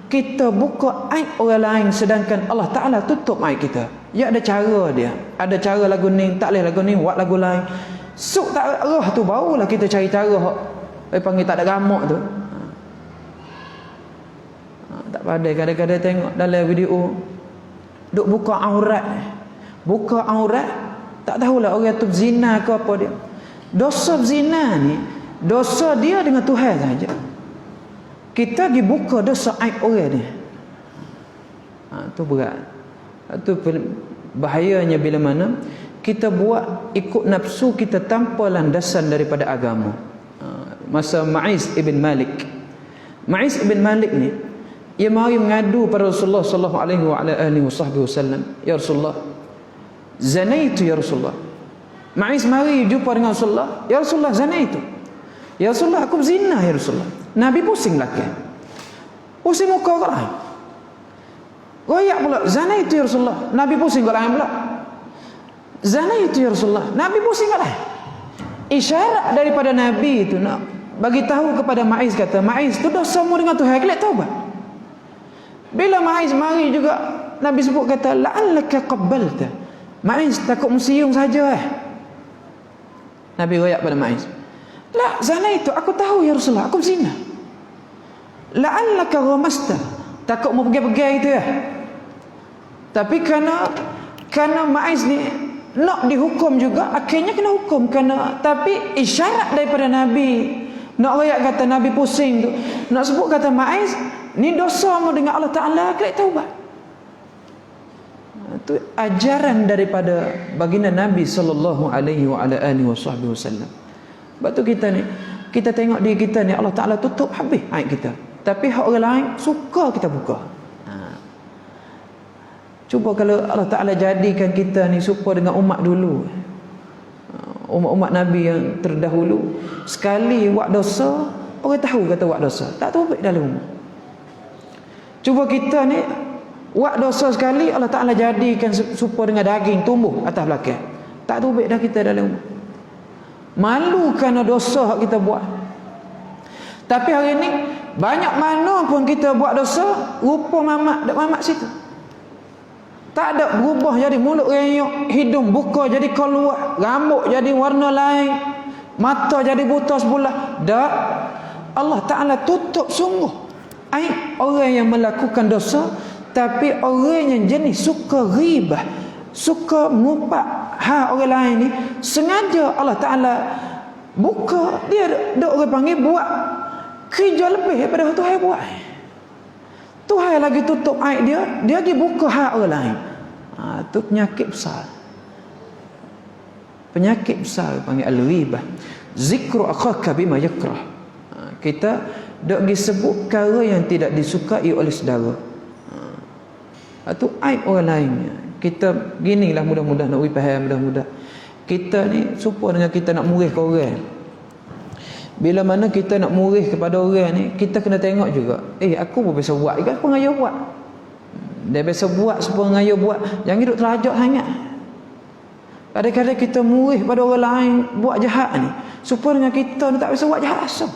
S1: kita buka aib orang lain sedangkan Allah Ta'ala tutup aib kita. Ya ada cara dia. Ada cara lagu ni, tak boleh lagu ni, buat lagu lain. Suk tak roh tu barulah kita cari cara hok panggil tak ada gamak tu. Tak pandai kadang-kadang tengok dalam video duk buka aurat. Buka aurat tak tahulah orang tu zina ke apa dia. Dosa zina ni dosa dia dengan Tuhan saja. Kita pergi buka dosa aib orang ni. Tu berat. Tu bahayanya bila mana kita buat ikut nafsu kita tanpa landasan daripada agama. Masa Ma'iz ibn Malik. Ma'iz ibn Malik ni ia mari mengadu pada Rasulullah sallallahu alaihi wasallam, ya Rasulullah, zanaitu ya Rasulullah. Ma'iz mari jumpa dengan Rasulullah, ya Rasulullah zanaitu. Ya Rasulullah aku berzina ya Rasulullah. Nabi pusing belakang. Pusing muka kat lain. Royak pula, zanaitu ya Rasulullah. Nabi pusing kat lain pula. Zanaitu ya Rasulullah. Nabi pusing kat lain. Isyarat daripada Nabi itu nak bagi tahu kepada Ma'iz, kata Ma'iz tu dosamu dengan Tuhan, kelak taubat. Bila Ma'iz mari juga Nabi sebut kata la'allaka qabbalta. Ma'iz takut musiung saja Nabi royak pada Ma'iz. La zanaitu, aku tahu ya Rasulullah, aku berzina. La'allaka ghamasta, takut mau pegang-pegang itu ya. Tapi kerana Ma'iz ni nak dihukum juga, akhirnya kena hukum tapi isyarat daripada Nabi. Nak royak kata Nabi pusing tu, nak sebut kata Ma'iz ni dosamu dengan Allah Ta'ala, kelak taubat. Itu ajaran daripada baginda Nabi sallallahu alaihi wasallam. Sebab tu kita ni, kita tengok diri kita ni Allah Ta'ala tutup habis aib kita. Tapi hak orang lain suka kita buka. Cuba kalau Allah Ta'ala jadikan kita ni serupa dengan umat dulu. Umat-umat Nabi yang terdahulu, sekali buat dosa, orang tahu kata buat dosa, tak tahu baik dalam umat. Cuba kita ni buat dosa sekali, Allah Ta'ala jadikan serupa dengan daging tumbuh atas belakang, tak tahu baik dah kita dalam umat. Malu kerana dosa yang kita buat. Tapi hari ni banyak mana pun kita buat dosa, rupa mamak situ. Tak ada berubah jadi mulut renyok, hidung buka jadi keluar, rambut jadi warna lain, mata jadi buta sebelah. Tak. Allah Ta'ala tutup sungguh aib orang yang melakukan dosa. Tapi orang yang jenis suka ghibah, suka mengumpat orang lain ni, sengaja Allah Ta'ala buka. Dia orang panggil buat kerja lebih daripada Tuhan buat. Tuhan lagi tutup aib dia lagi buka hak orang lain. Itu penyakit besar. Penyakit besar panggil al-ghibah. Zikru akhaka bima yakrah. Kita dak disebut perkara yang tidak disukai oleh saudara. Itu aib orang lain. Kita ginilah, mudah-mudahan nak faham, mudah-mudah. Kita ni serupa dengan kita nak murih ke orang. Bila mana kita nak murih kepada orang ni, kita kena tengok juga, aku pun biasa buat juga, apa ngaya buat. Dia biasa buat, sepuluh ngaya buat, jangan duduk terajak sangat. Kadang-kadang kita murih pada orang lain buat jahat ni, supaya dengan kita ni tak biasa buat jahat asal.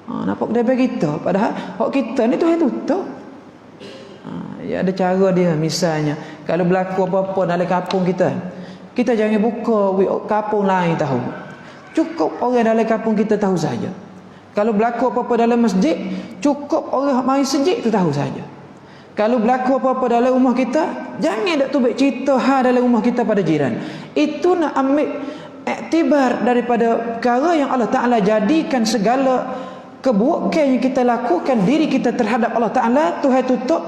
S1: Nampak daripada kita, padahal hak kita ni Tuhan tutup. Ya ada cara dia. Misalnya kalau berlaku apa-apa dalam kampung kita, kita jangan buka kampung lain tahu. Cukup orang dalam kampung kita tahu saja. Kalau berlaku apa-apa dalam masjid, cukup orang mari masjid tu tahu saja. Kalau berlaku apa-apa dalam rumah kita, jangan dak tubik cerita hal dalam rumah kita pada jiran. Itu nak ambil iktibar daripada perkara yang Allah Ta'ala jadikan segala keburukan yang kita lakukan diri kita terhadap Allah Ta'ala, Tuhan tutup.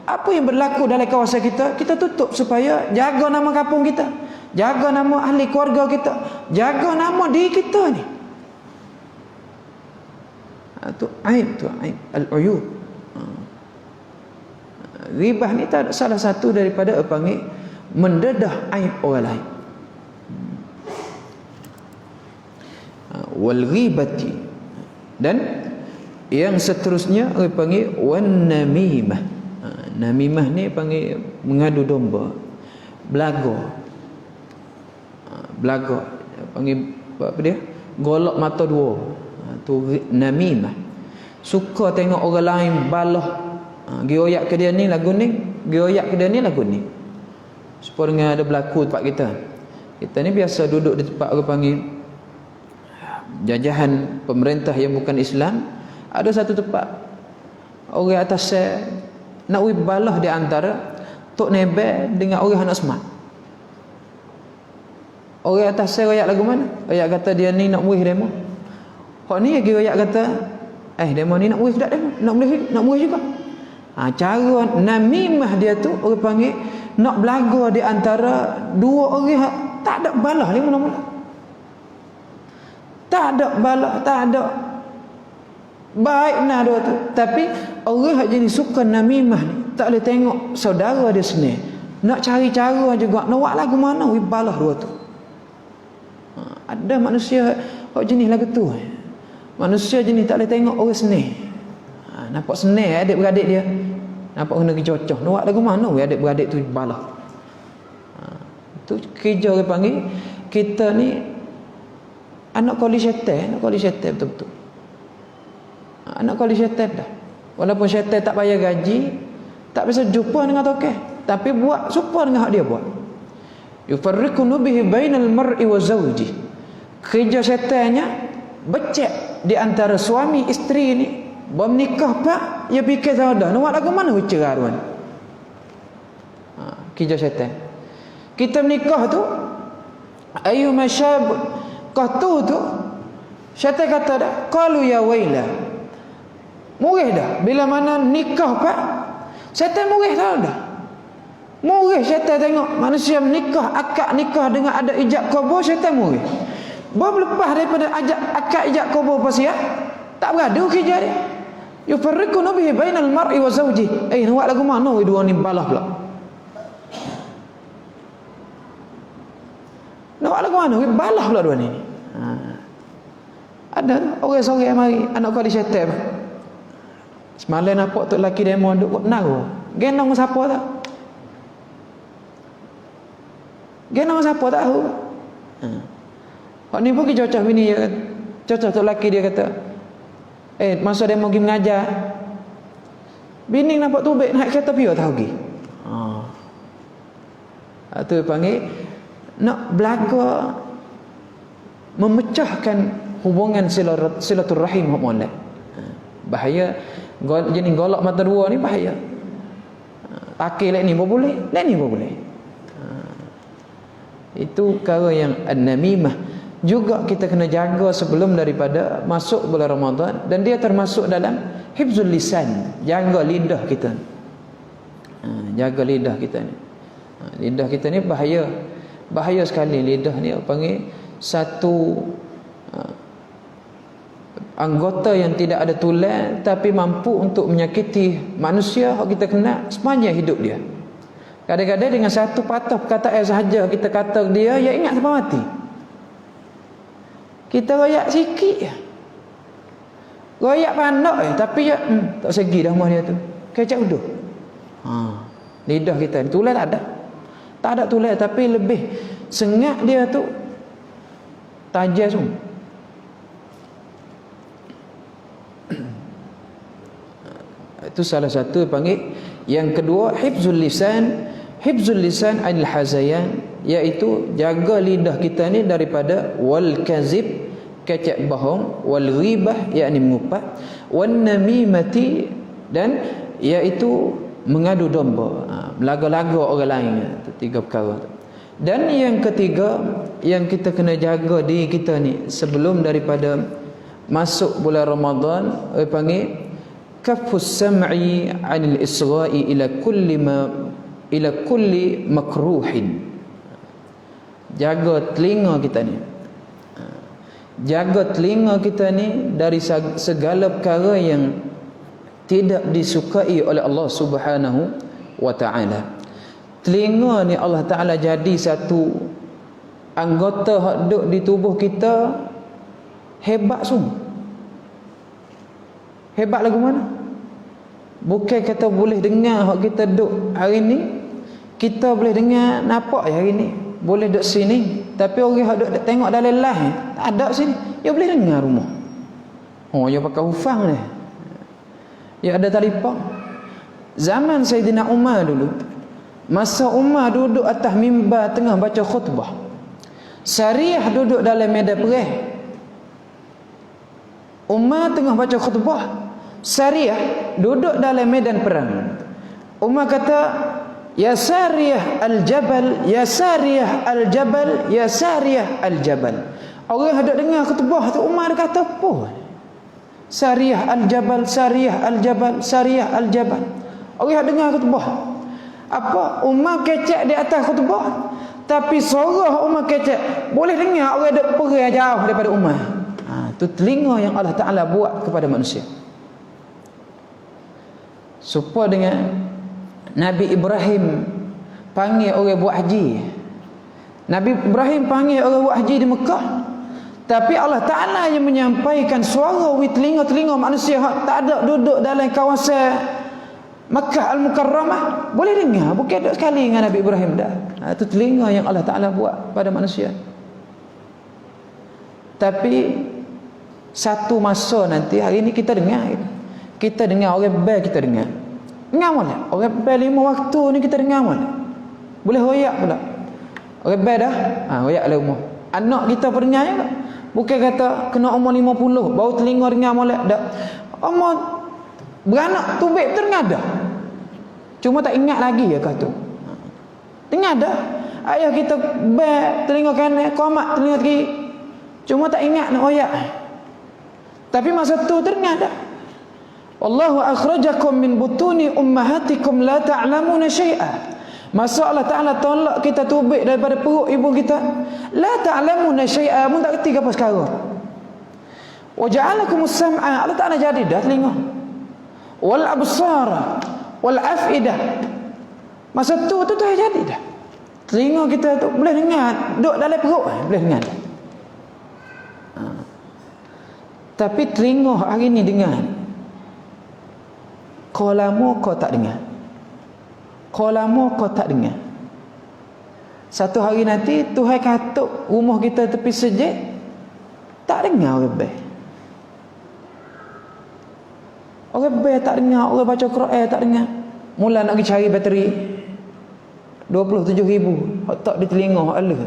S1: Apa yang berlaku dalam kawasan kita, kita tutup supaya jaga nama kampung kita, jaga nama ahli keluarga kita, jaga nama diri kita ni. Itu aib, al-uyub. Ghibah ni tak salah satu daripada panggil mendedah aib orang lain. Wal ghibati, dan yang seterusnya orang panggil wan namimah. Namimah ni panggil mengadu domba, belaga. Belaga panggil apa dia? Golok mata dua. Tu namimah. Suka tengok orang lain balah. Gioyak ke dia ni lagu ni, gioyak ke dia ni lagu ni. Supaya dengan ada berlaku tempat kita. Kita ni biasa duduk di tempat orang panggil jajahan pemerintah yang bukan Islam. Ada satu tempat orang atas nak balah di antara Tok Nebe dengan orang anak semat. Orang atas royak lagu mana? Royak kata dia ni nak muih demo. Hak ni lagi royak kata demo ni nak muih tak demo? Nak muih juga. Cara namimah dia tu orang panggil nak belaga di antara dua orang tak ada balah ni mula-mula. Tak ada balah, tak ada baik benar dua tu. Tapi orang yang jenis suka namimah ni tak boleh tengok saudara dia sendiri. Nak cari cara juga nak buat lagu mana balah dua tu. Ada manusia hak jenis lagu tu. Manusia jenis tak boleh tengok orang sendiri. Nampak sendiri adik-beradik dia. Nampak kena cocok. Nak buat lagu mana adik-beradik tu balah. Itu kerja orang panggil kita ni anak kali syaitan betul-betul. Anak kali syaitan dah. Walaupun syaitan tak bayar gaji, tak bisa jumpa dengan tokeh, tapi buat serupa dengan hak dia buat. Yufarriqu bihi bainal mar'i wa zawji. Kerja syaitannya becek di antara suami isteri ni. Baru menikah pak, dia fikir dah nak buat lagu mana bicara tuan. Kerja syaitan. Kita menikah tu ayu masyab qatu tu syaitan kata dah qalu ya waila. Murih dah bila mana nikah pak syaitan murih dah. Murih syaitan tengok manusia menikah, akad nikah dengan ada ijab kabul, syaitan murih. Baru lepas daripada akad ijab kabul pasal tak beradu kerja dia. Yufarriqu bihi bainal mar'i wa zawji. Nak buat lagu mana dua ni balah pula. Nak buat lagu mana balah pula dua ni. Ada orang sore mari anak kali syaitan. Semalam nampak tu lelaki demo duk buat naru. Gendong siapa tak? Gendong siapa tak tahu. Hak ni pun pergi cocok bini dia. Cocok tu lelaki dia kata, masa dia mau pergi mengajar, bini nampak tu baik naik kereta piu tahu pergi. Tu panggil nak belaga memecahkan hubungan silaturahim hak molek. Bahaya jenis golok mata dua ni bahaya. Pakai lek ni boleh, lek ni boleh. Itu perkara yang an-namimah juga kita kena jaga sebelum daripada masuk bulan Ramadan, dan dia termasuk dalam hifzul lisan, jaga lidah kita. Jaga lidah kita ni. Lidah kita ni bahaya sekali. Lidah ni panggil satu anggota yang tidak ada tulang tapi mampu untuk menyakiti manusia yang kita kenal sepanjang hidup dia. Kadang-kadang dengan satu patah perkataan sahaja kita kata dia, ya ingat sampai mati. Kita royak sikit je, royak pandai tapi ya tak segi dah rumah dia tu, kecap uduh. Lidah kita ni tulang tak ada tulang, tapi lebih sengat dia tu tajam semua. Itu salah satu panggil. Yang kedua hifzul lisan anil hazayan, iaitu jaga lidah kita ni daripada wal kazib, kecap bohong, wal ghibah, yakni mengupat, wan namimati, dan iaitu mengadu domba, melaga-laga orang lain. Itu tiga perkara. Dan yang ketiga yang kita kena jaga diri kita ni sebelum daripada masuk bulan Ramadan, panggil kafus sam'i 'anil isra'i ila kulli makruhin. Jaga telinga kita ni. Jaga telinga kita ni dari segala perkara yang tidak disukai oleh Allah Subhanahu wa taala. Telinga ni Allah Ta'ala jadi satu anggota hak duk di tubuh kita hebat sungguh. Hebat lagu mana? Bukan kata boleh dengar hak kita duk hari ni, kita boleh dengar nampak ya hari ni, boleh duk sini, tapi orang hak duk tengok dalam live tak ada sini, dia boleh dengar rumah. Oh, dia pakai hufang ni. Dia ada telefon. Zaman Sayyidina Umar dulu, masa Umar duduk atas mimbar tengah baca khutbah, Syariah duduk dalam medan perang. Umar tengah baca khutbah, Syariah duduk dalam medan perang. Umar kata, ya Syariah al-jabal, ya Syariah al-jabal, ya Syariah al-jabal. Orang hendak dengar khutbah tu, Umar kata apa? Syariah al-jabal, Syariah al-jabal, Syariah al-jabal. Orang hendak dengar khutbah. Apa? Umar kecek di atas khutbah, tapi suara Umar kecek boleh dengar orang duk pergi jauh daripada Umar. Tu telinga yang Allah Ta'ala buat kepada manusia. Supaya dengan Nabi Ibrahim panggil orang buat haji. Nabi Ibrahim panggil orang buat haji di Mekah, tapi Allah Ta'ala yang menyampaikan suara di telinga-telinga manusia tak ada duduk dalam kawasan Makkah Al-Mukarramah boleh dengar. Bukan duduk sekali dengan Nabi Ibrahim dah. Itu telinga yang Allah Ta'ala buat pada manusia. Tapi satu masa nanti, hari ni kita dengar, orang bel kita dengar mana? Orang bel 5 waktu ni kita dengar mana? Boleh hoyak pula. Orang bel dah, hoyak lah umur. Anak kita pun dengar juga. Bukan kata kena umur 50 baru telinga dengar molek dak. Umur beranak tubik tu dengar dah. Cuma tak ingat lagi ya kata tu. Dengar dah. Ayah kita bel telinga kanan, komak telinga kiri. Cuma tak ingat nak hoyak. Tapi masa tu dengar dah. Wallahu akhrajakum min butuni ummahatikum la ta'lamuna syai'a. Masa Allah Ta'ala tolak kita tubik daripada perut ibu kita, la ta'lamuna syai'a, mun tak kerti apa sekarang. Wa ja'alakumus sam'a, Allah Ta'ala jadi dah telinga. Wal absara wal afidah. Masa tu dah jadi dah. Telinga kita tu boleh dengar, duduk dalam perut boleh dengar. Tapi telinga hari ni dengar. Kau lama kau tak dengar. Kau lama kau tak dengar. Satu hari nanti Tuhan katuk rumah kita tepi sejek, tak dengar orang baik. Orang baik tak dengar, orang baca Quran tak dengar. Mula nak pergi cari bateri 27,000 tak di telinga Allah.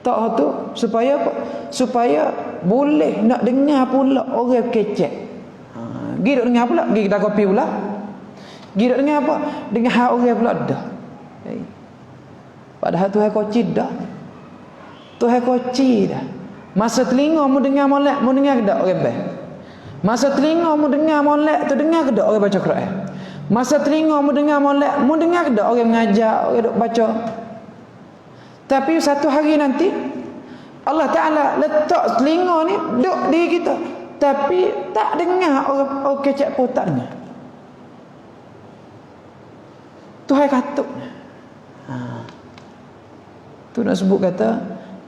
S1: Tak tu supaya apa? Supaya boleh nak dengar pula orang kecek. Pergi duk dengar pula, pergi kedai kopi pula. Pergi duk dengar apa? Dengar hak orang pula dah. Padahal Tuhan koci dah. Tuhan koci dah. Masa telinga mu dengar molek, mu dengar ke tak orang baik? Masa telinga mu dengar molek tu, dengar ke tak orang baca Quran? Masa telinga mu dengar molek, mu dengar ke tak orang mengajar, orang duk baca? Tapi satu hari nanti Allah Ta'ala letak telinga ni duk di kita, tapi tak dengar orang kecek pun tak dengar. Tuhan katuk. Tu nak sebut kata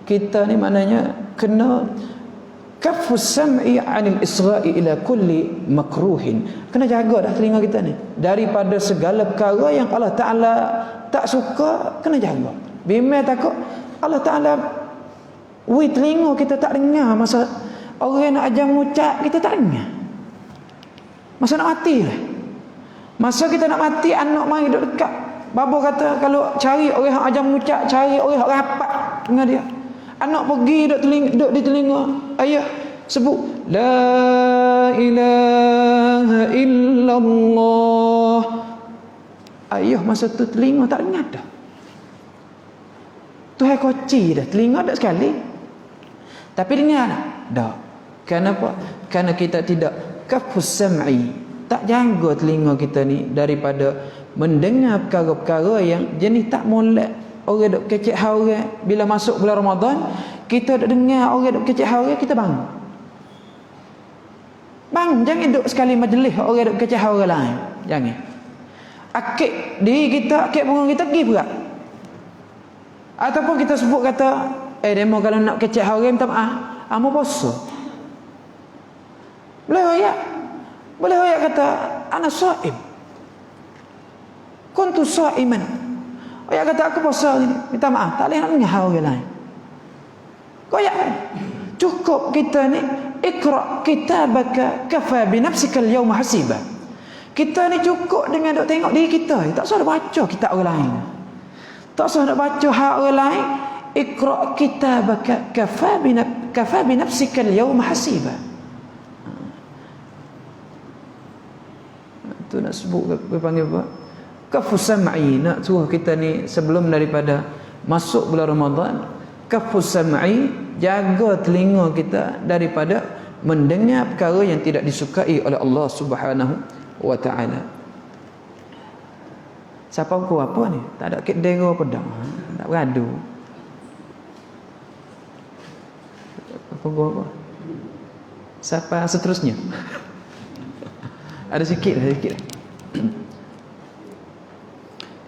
S1: kita ni maknanya kena kafus sam'i 'anil isra'i ila kulli makruhin. Kena jaga dah telinga kita ni daripada segala perkara yang Allah Ta'ala tak suka, kena jaga. Bimbang takut Allah Ta'ala telinga kita tak dengar. Masa orang nak ajar mengucap kita tak dengar. Masa nak mati lah. Masa kita nak mati, anak mari duduk dekat. Bapa kata kalau cari orang yang ajar mengucap, cari orang yang rapat dengan dia. Anak pergi duduk di telinga ayah sebut la ilaha illallah. Ayah masa tu telinga tak dengar dah. Tuhan koci dah, telinga tak sekali. Tapi dengar dah. Kenapa? Kerana kita tidak kafus sam'i, tak jaga telinga kita ni daripada mendengar perkara-perkara yang jenis tak molek. Orang duk kecek orang bila masuk bulan Ramadan, kita duk dengar orang duk kecek orang, kita bangun. Bangun, jangan duk sekali majlis orang duk kecek orang lain. Jangan. akik diri kita, akik punggung kita pergi berat. Ataupun kita sebut kata, demo kalau nak kecek haram minta maaf, amo puasa. Boleh hoyak kata ana shaim. Kuntu shaiman. Hoyak kata aku puasa ni, minta maaf, tak boleh nak ngahau orang lain. Hoyak cukup kita ni ikra kitabaka kafa bi nafsika al-yawma hasiba. Kita ni cukup dengan duk tengok diri kita, tak usah nak baca kitab orang lain. Tak usah nak baca hak orang lain. Iqra kitabaka kafa bi nafsika al-yawma hasiba. Itu nak sebut apa panggil apa? Kafu sam'i, nak suruh kita ni sebelum daripada masuk bulan Ramadan, kafu sam'i, jaga telinga kita daripada mendengar perkara yang tidak disukai oleh Allah Subhanahu wa taala. Siapa aku apa ni? Tak ada kek dera pedang. Tak beradu. Apa gua apa? Siapa seterusnya? Ada sikit.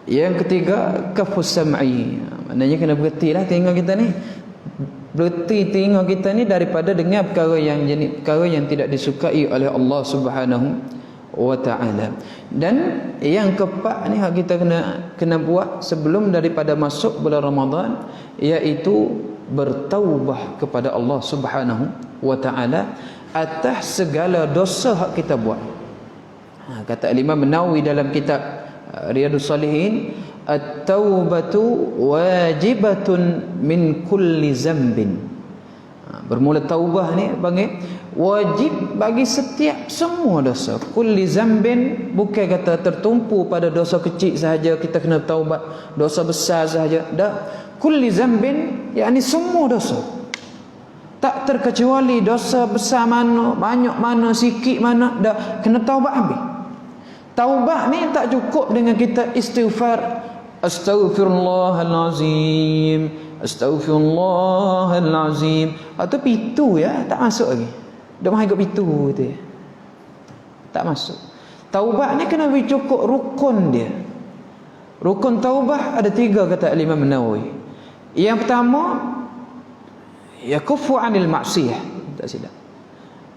S1: Yang ketiga, kafus sam'i. Maknanya kena berhentilah telinga kita ni. Berhenti telinga kita ni daripada dengar perkara yang tidak disukai oleh Allah Subhanahu wa ta'ala. Dan yang keempat ni kita kena buat sebelum daripada masuk bulan Ramadan, iaitu bertaubah kepada Allah Subhanahu wa ta'ala atas segala dosa hak kita buat. Kata Imam Nawawi dalam kitab Riyadhus Shalihin, at-taubatu wajibatun min kulli zambin. Bermula taubah ni panggil wajib bagi setiap semua dosa. Kulli zambin, bukan kata tertumpu pada dosa kecil sahaja kita kena taubat, dosa besar sahaja. Dah, kulli zambin yakni semua dosa. Tak terkecuali dosa besar mana, banyak mana, sikit mana, dah kena taubat habis. Taubat ni tak cukup dengan kita istighfar, astaghfirullahalazim, astaghfirullahalazim, atau pitu ya, tak masuk lagi. Dah mahu ikut pitu tu ya. Tak masuk. Taubat ni kena cukup rukun dia. Rukun taubah ada 3 kata Imam Nawawi. Yang pertama, yakufu anil maksiyah. Tak silap.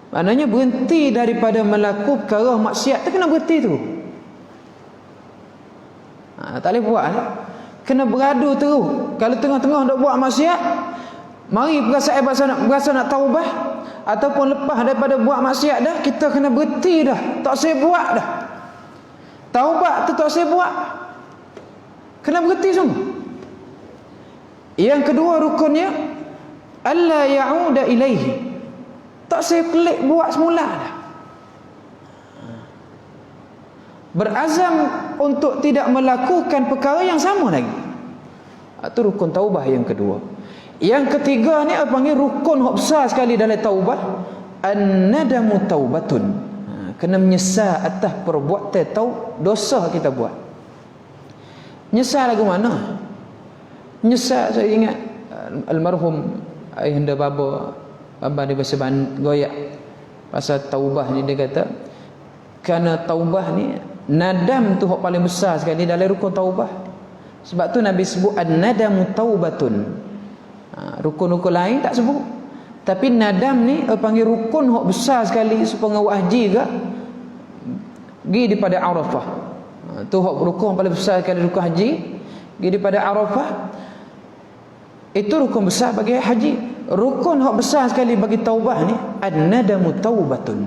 S1: Maknanya berhenti daripada melakukan perkara maksiat tu, kena berhenti tu. Tak boleh buat lah. Kena beradu terus. Kalau tengah-tengah nak buat maksiat, mari berasa nak taubah, ataupun lepas daripada buat maksiat dah, kita kena berhenti dah. Tak saya buat dah. Taubat tu tak saya buat. Kena berhenti semua. Yang kedua rukunnya, alla ya'uda ilaihi. Tak saya klik buat semula dah. Berazam untuk tidak melakukan perkara yang sama lagi. Itu rukun taubah yang kedua. Yang ketiga ni apa panggil rukun hak besar sekali dalam taubah, an-nadamu taubatun. Kena menyesal atas perbuatan dosa kita buat. Menyesal lagu mana? Menyesal, saya ingat almarhum ayahanda baba di bahasa Goyak pasal taubah ni, dia kata kerana taubah ni, nadam tu hak paling besar sekali dalam rukun taubah. Sebab tu Nabi sebut an-nadamu taubatun. Rukun-rukun lain tak sebut, tapi nadam ni panggil rukun hak besar sekali supaya haji ke pergi daripada Arafah. Tu hak rukun paling besar sekali rukun haji, pergi daripada Arafah. Itu rukun besar bagi haji. Rukun hak besar sekali bagi taubah ni, an-nadamu taubatun.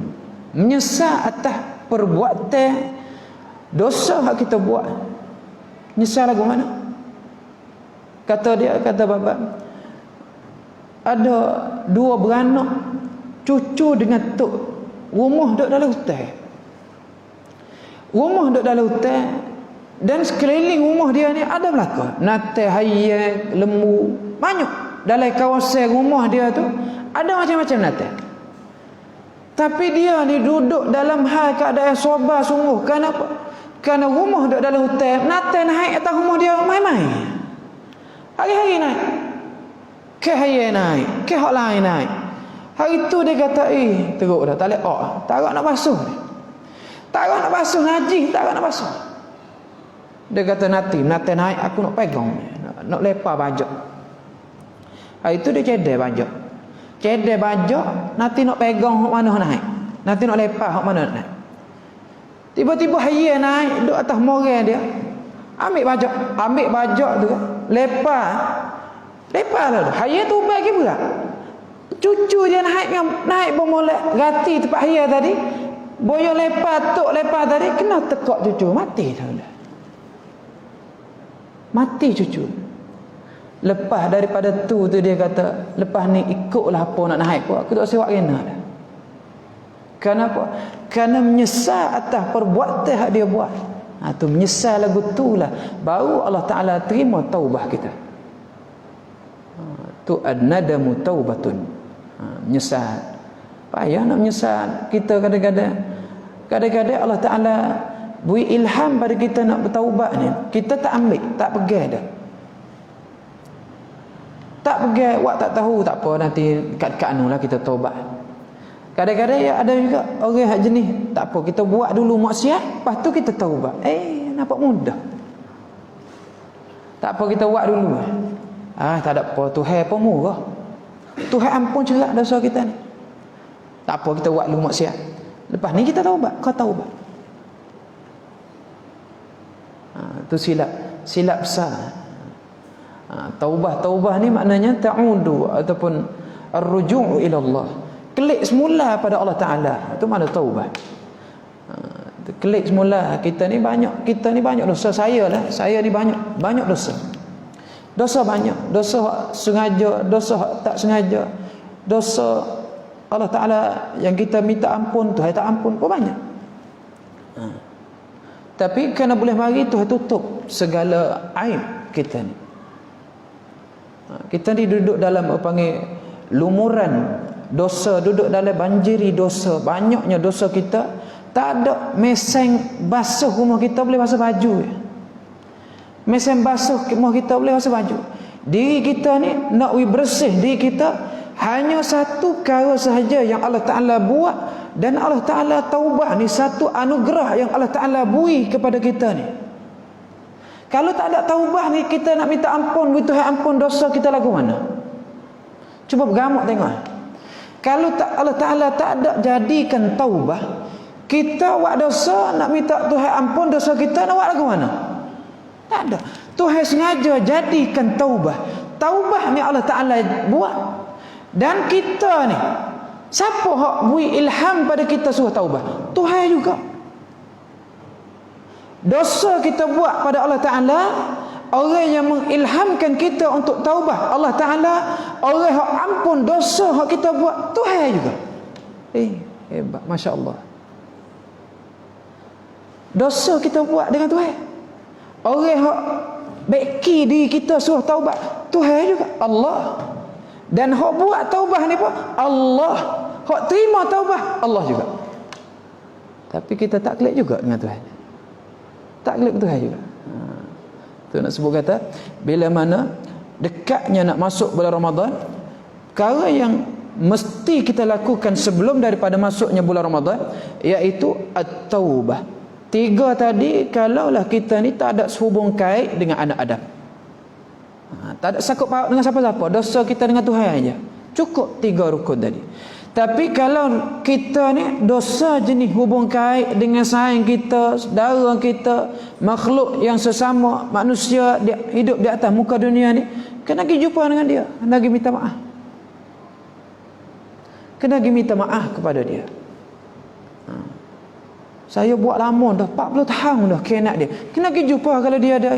S1: Menyesal atas perbuatan dosa hak kita buat. Menyesal lagu mana? Kata bapa, ada 2 beranak cucu dengan tok, rumah duduk dalam hutan. Rumah duduk dalam hutan, dan sekeliling rumah dia ni ada belaka natai, hayat, lembu, banyak. Dalam kawasan rumah dia tu ada macam-macam natai. Tapi dia ni duduk dalam hal keadaan sabar sungguh. Kenapa? Kerana rumah duduk dalam hutan, natai naik atas rumah dia main-main. Hari-hari naik, ke hayat naik, ke hak lain naik. Hari tu dia kata, teruk dah, tak boleh tak nak basuh ni. Tak nak basuh ngaji, tak nak basuh. Dia kata nanti naik aku nak pegang, nak lepas bajak. Itu dia cedek bajak. Cedek bajak, nanti nak pegang hok mana naik. Nanti nak lepas hok mana naik. Tiba-tiba hayya naik duduk atas moral dia. Ambil bajak tu, lepas lah. Hayya tu bagi berat. Cucu dia naik bermolek gati tempat hayya tadi. Boyo lepas tadi kena tekak cucu, mati dah. Mati cucu. Lepas daripada tu dia kata, lepas ni ikutlah apa nak naik pun, aku tak sewak kena dah. Kenapa? Kerana menyesal atas perbuatan yang dia buat. Tu menyesal lagu tu lah baru Allah Ta'ala terima taubah kita. Tu ad-nadamu taubatun. Menyesal. Payah nak menyesal. Kita kadang-kadang Allah Ta'ala beri ilham pada kita nak bertaubat ni. Kita tak ambil, tak pegang dah. Tak pegang, awak tak tahu, tak apa, nanti kat anu lah kita taubat. Kadang-kadang ya ada juga orang hak jenis, tak apa, kita buat dulu maksiat, lepas tu kita taubat. Nampak mudah. Tak apa, kita buat dulu. Tak ada apa, Tuhan pun murah. Tuhan ampun cerak dosa kita ni. Tak apa, kita buat dulu maksiat. Lepas ni kita taubat, kau taubat. Tu silap besar. Taubah ni maknanya ta'udu ataupun ar-ruju' ila Allah. Klik semula pada Allah Ta'ala. Itu mana taubat. Klik semula. Kita ni banyak dosa. Saya ni banyak dosa. Dosa banyak. Dosa sengaja, dosa tak sengaja. Dosa Allah Ta'ala yang kita minta ampun, Tuhan tak ampun pun banyak. Tapi kerana boleh mari Tuhan tutup segala aib kita ni. Kita ni duduk dalam panggil lumuran dosa, duduk dalam banjiri dosa, banyaknya dosa kita. Tak ada mesin basuh rumah kita boleh basuh baju. Mesin basuh rumah kita boleh basuh baju. Diri kita ni nak bersih diri kita, hanya satu perkara sahaja yang Allah Ta'ala buat, dan Allah Ta'ala taubah ni satu anugerah yang Allah Ta'ala beri kepada kita ni. Kalau tak ada taubah ni, kita nak minta ampun, Tuhan ampun dosa kita lagu mana? Cuba bergamuk tengok. Kalau Allah Ta'ala tak ada jadikan taubah, kita buat dosa, nak minta Tuhan ampun dosa kita, nak buat lagu mana? Tak ada. Tuhan sengaja jadikan taubah. Taubah ni Allah Ta'ala buat. Dan kita ni, siapa hak beri ilham pada kita suruh taubah? Tuhan juga. Dosa kita buat pada Allah Ta'ala, orang yang mengilhamkan kita untuk taubah Allah Ta'ala, orang yang ampun dosa yang kita buat, Tuhan juga. Hebat, Masya Allah. Dosa kita buat dengan Tuhan. Orang yang baiki diri kita suruh taubat, Tuhan juga, Allah. Dan yang buat taubah ni pun Allah. Yang terima taubah, Allah juga. Tapi kita tak klik juga dengan Tuhan. Tak klik Tuhan juga. Tu nak sebut kata, bila mana dekatnya nak masuk bulan Ramadan, perkara yang mesti kita lakukan sebelum daripada masuknya bulan Ramadan, iaitu at-taubah. 3 tadi, kalaulah kita ni tak ada sehubung kait dengan anak Adam, tak ada sakut paut dengan siapa-siapa, dosa kita dengan Tuhan aja, cukup 3 rukun tadi. Tapi kalau kita ni dosa jenis hubung kait dengan sahabat kita, saudara kita, makhluk yang sesama manusia dia hidup di atas muka dunia ni, kena pergi jumpa dengan dia, kena pergi minta maaf. Kena pergi minta maaf kepada dia. Saya buat lama dah, 40 tahun dah kena dia. Kena pergi jumpa kalau dia ada.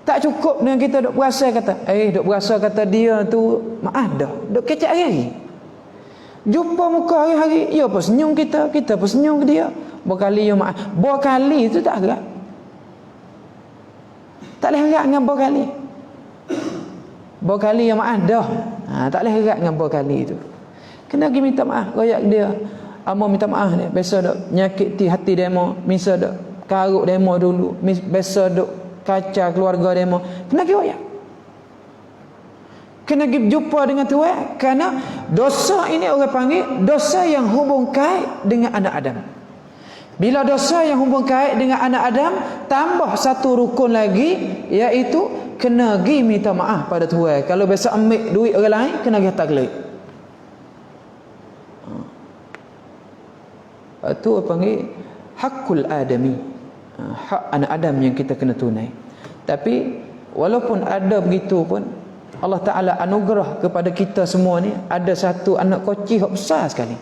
S1: Tak cukup dengan kita duk berasa kata, duk berasa kata dia tu maaf dah, duk kecak hari-hari. Jumpa muka hari-hari, ya pun senyum kita pun senyum ke dia. Berkali ya maaf. Berkali tu tak agak. Tak boleh agak dengan berkali. Berkali ya maaf dah. Tak boleh agak dengan berkali tu. Kena pergi minta maaf, royak dia. Amo minta maaf ni, biasa duk nyakiti hati demo, misal duk karuk demo dulu, biasa duk kacau keluarga demo, kena pergi royak. Kena pergi jumpa dengan Tuhan, kerana dosa ini orang panggil dosa yang hubung kait dengan anak Adam. Bila dosa yang hubung kait dengan anak Adam, tambah satu rukun lagi, iaitu kena pergi minta maaf pada Tuhan. Kalau biasa ambil duit orang lain, kena pergi taklid. Itu panggil hakul adami, hak anak Adam yang kita kena tunai. Tapi walaupun ada begitu pun, Allah Ta'ala anugerah kepada kita semua ni, ada satu anak kocik besar sekali.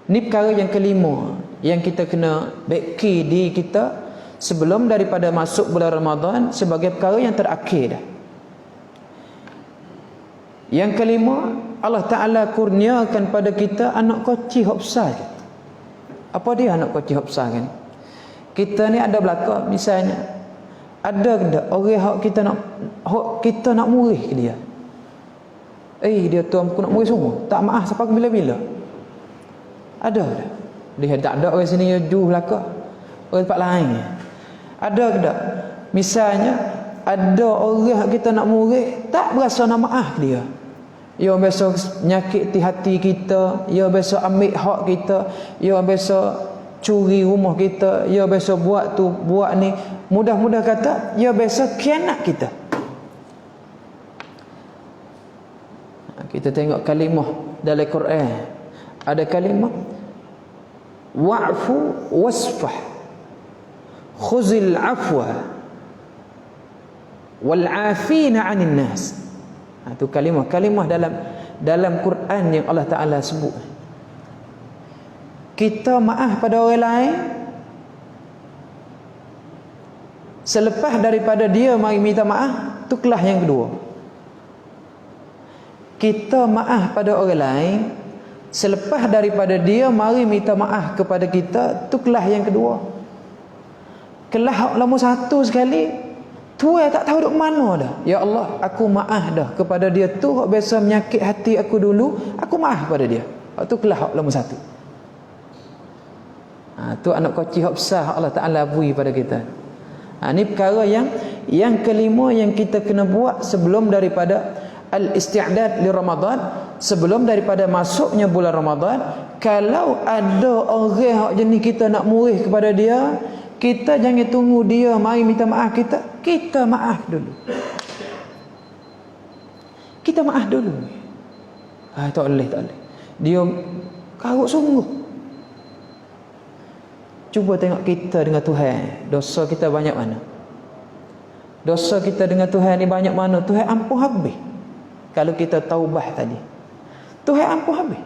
S1: Ini perkara yang kelima yang kita kena beki diri kita sebelum daripada masuk bulan Ramadan, sebagai perkara yang terakhir dah. Yang kelima, Allah Ta'ala kurniakan pada kita anak kocik besar. Apa dia anak kocik besar kan? Kita ni ada belakang, misalnya ada ke tak orang hak kita nak murih ke dia? Dia tuan aku nak murih semua, tak maaf sampai bila-bila. Ada tak? Dia tak ada orang sini juh belakang, orang tempat lain. Ada ke tak? Misalnya ada orang kita nak murih, tak berasa nak maaf dia. Ia biasa nyakiti hati kita, ia biasa ambil hak kita, ia biasa curi rumah kita, ia biasa buat tu, buat ni. Mudah-mudah kata, ia biasa khianat kita. Kita tengok kalimah dalam Quran. Ada kalimah wa'fu wasfah khuzil afwa wal 'afina 'anil nas. Itu kalimah dalam Quran yang Allah Ta'ala sebut. Kita maaf pada orang lain, selepas daripada dia mari minta maaf, tu kelas yang kedua. Kita maaf pada orang lain, selepas daripada dia mari minta maaf kepada kita, tu kelas yang kedua. Kelas nombor satu sekali, Tuhan tak tahu duk mana dah. Ya Allah, aku maaf dah kepada dia tu, hak biasa menyakit hati aku dulu, aku maaf pada dia. Tu kelas nombor satu. Tu anak kocik hak besar hak Allah Ta'ala beri pada kita. Ini perkara yang kelima yang kita kena buat sebelum daripada al-isti'dad li Ramadan, sebelum daripada masuknya bulan Ramadan. Kalau ada orang hak jenis kita nak murih kepada dia, kita jangan tunggu dia mari minta maaf kita maaf dulu. Kita maaf dulu. Tak boleh. Dia karut sungguh. Cuba tengok kita dengan Tuhan, dosa kita banyak mana? Dosa kita dengan Tuhan ni banyak mana? Tuhan ampun habis. Kalau kita taubah tadi, Tuhan ampun habis.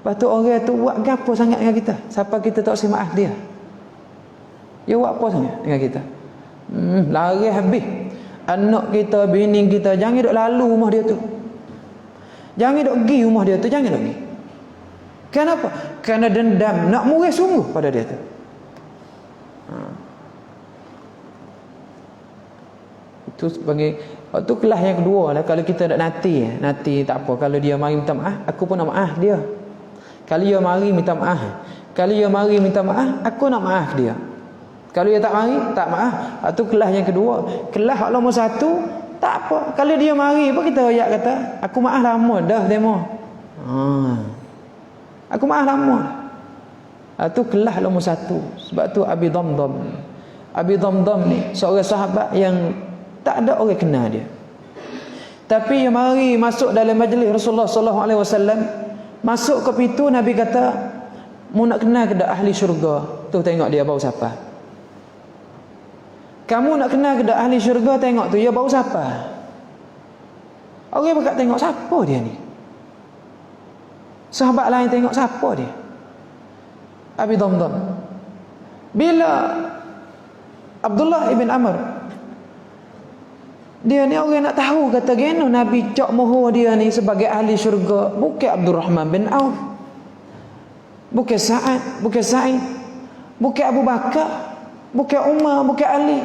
S1: Lepas tu orang tu buat gapo sangat dengan kita, siapa kita tak usah maaf dia. Dia buat apa sangat dengan kita? Lari habis. Anak kita, bini kita, jangan duk lalu rumah dia tu. Jangan duk pergi rumah dia tu, jangan duk pergi. Kenapa? Kerana dendam, nak murih sungguh pada dia tu. Itu sebagai waktu kelas yang kedua lah. Kalau kita nak nanti tak apa. Kalau dia mari minta maaf, aku pun nak maaf dia. Kalau dia mari minta maaf, aku nak maaf dia. Kalau dia tak mari, tak maaf. Itu kelas yang kedua. Kelas nombor satu, tak apa. Kalau dia mari, apa kita ayat kata, aku maaf lama dah demo. Aku maaf lama. Itu kelas nombor satu. Sebab tu Abi Damdam ni seorang sahabat yang tak ada orang kenal dia. Tapi yang mari masuk dalam majlis Rasulullah sallallahu alaihi wasallam, masuk ke pintu, Nabi kata, "Mu nak kenal ke dak ahli syurga?" Tu tengok dia bau siapa. Kamu nak kenal ke dak ahli syurga? Tengok tu dia bau siapa. Orang berkat tengok siapa dia ni. Sahabat lain tengok siapa dia. Abi Damdam. Bila Abdullah ibn Amr, dia ni orang nak tahu kata geno Nabi cak mohon dia ni sebagai ahli syurga, bukan Abdurrahman bin Auf, bukan Sa'ad, bukan Sa'id, bukan Abu Bakar, bukan Umar, bukan Ali.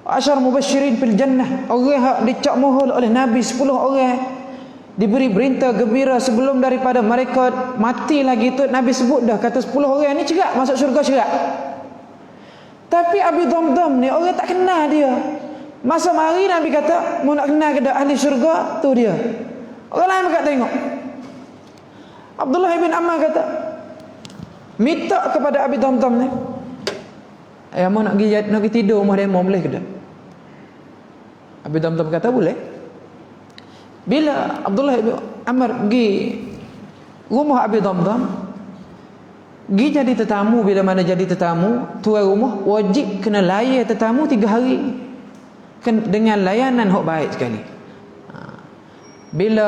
S1: Asyar mubasyirin fil jannah. Orang hak dicak mohon oleh Nabi 10 orang, diberi berita gembira sebelum daripada mereka mati lagi tu. Nabi sebut dah kata 10 orang ni cerak masuk syurga cerak. Tapi Abi Damdam ni orang tak kenal dia. Masa mari Nabi kata, "Mu nak kenal ke ahli syurga?" Tu dia. Orang lain berkat tengok. Abdullah bin Ammar kata, minta kepada Abi Damdam ni, mau nak pergi tidur rumah demo boleh ke tak? Abi Damdam kata boleh. Bila Abdullah bin Amr pergi rumah Abi Damdam, pergi jadi tetamu, bila mana jadi tetamu, tuan rumah wajib kena layan tetamu 3 hari dengan layanan hok baik sekali. Bila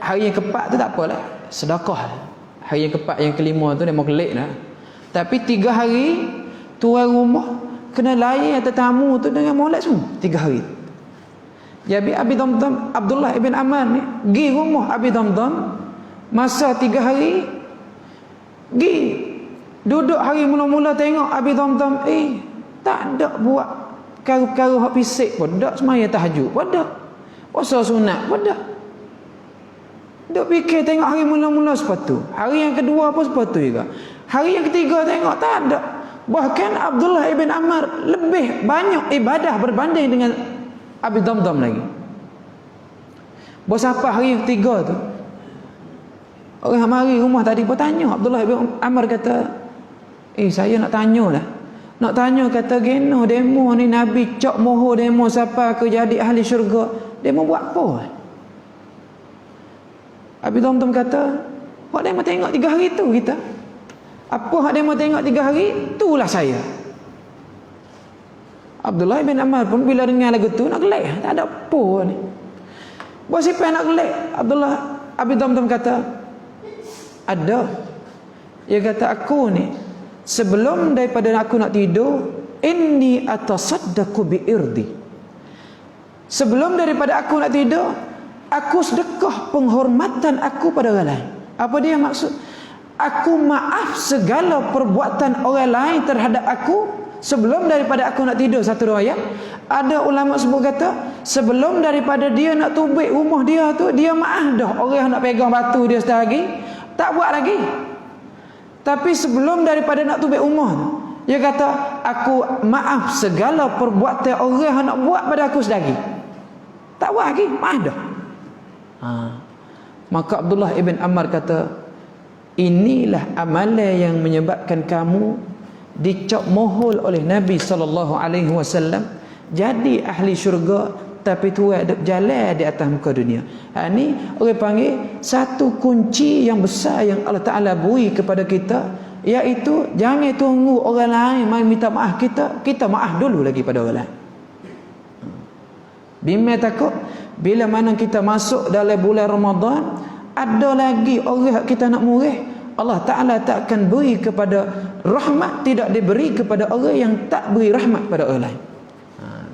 S1: hari yang keempat tu tak apalah, sedekah. Hari yang keempat, yang kelima tu dia mau kelik dah. Tapi 3 hari tuan rumah kena layan tetamu tu dengan molek semua 3 hari. Jadi Abi Damdam, Abdullah ibn Amr ni pergi rumah Abi Damdam masa 3 hari, pergi duduk hari mula-mula tengok Abi Damdam tak ada buat perkara-perkara hak fisik pun, tak semaya tahajud pun, tak puasa sunat pun, tak duk fikir tengok hari mula-mula sepatu, hari yang kedua pun sepatu juga, hari yang ketiga tengok tak ada. Bahkan Abdullah ibn Amr lebih banyak ibadah berbanding dengan Abi Damdam lagi. Bos apa hari yang ketiga tu, orang mari rumah tadi pun tanya. Abdullah ibn Amr kata, saya nak tanya lah, nak tanya, kata geno demo ni Nabi cok moho demo siapa ke jadi ahli syurga, demo buat apa? Abi Damdam kata, hak demo tengok 3 hari tu kita. Apa hak demo tengok 3 hari, itulah saya. Abdullah bin Amr pun bila dengar lagu tu nak gelak, tak ada apa ni. Buat siapa yang nak gelak? Abi Damdam kata, ada. Dia kata, aku ni sebelum daripada aku nak tidur, inni atasaddaqu bi irdi. Sebelum daripada aku nak tidur, aku sedekah penghormatan aku pada orang lain. Apa dia maksud? Aku maaf segala perbuatan orang lain terhadap aku sebelum daripada aku nak tidur. Satu riwayat ada ulama sebut kata, sebelum daripada dia nak tubik rumah dia tu, dia maaf dah orang nak pegang batu dia sekali lagi, tak buat lagi. Tapi sebelum daripada nak tubik rumah tu, dia kata, aku maaf segala perbuatan orang nak buat pada aku sedari, tak buat lagi, maaf dah. Maka Abdullah ibn Amr kata, inilah amalan yang menyebabkan kamu dicap mohol oleh Nabi SAW jadi ahli syurga, tapi tu ada jalan di atas muka dunia. Ni orang panggil satu kunci yang besar yang Allah Ta'ala beri kepada kita, iaitu jangan tunggu orang lain mai minta maaf kita maaf dulu lagi pada orang lain. Bimbang takut bila mana kita masuk dalam bulan Ramadan, ada lagi orang kita nak murih, Allah Ta'ala tak akan beri kepada rahmat, tidak diberi kepada orang yang tak beri rahmat pada orang lain.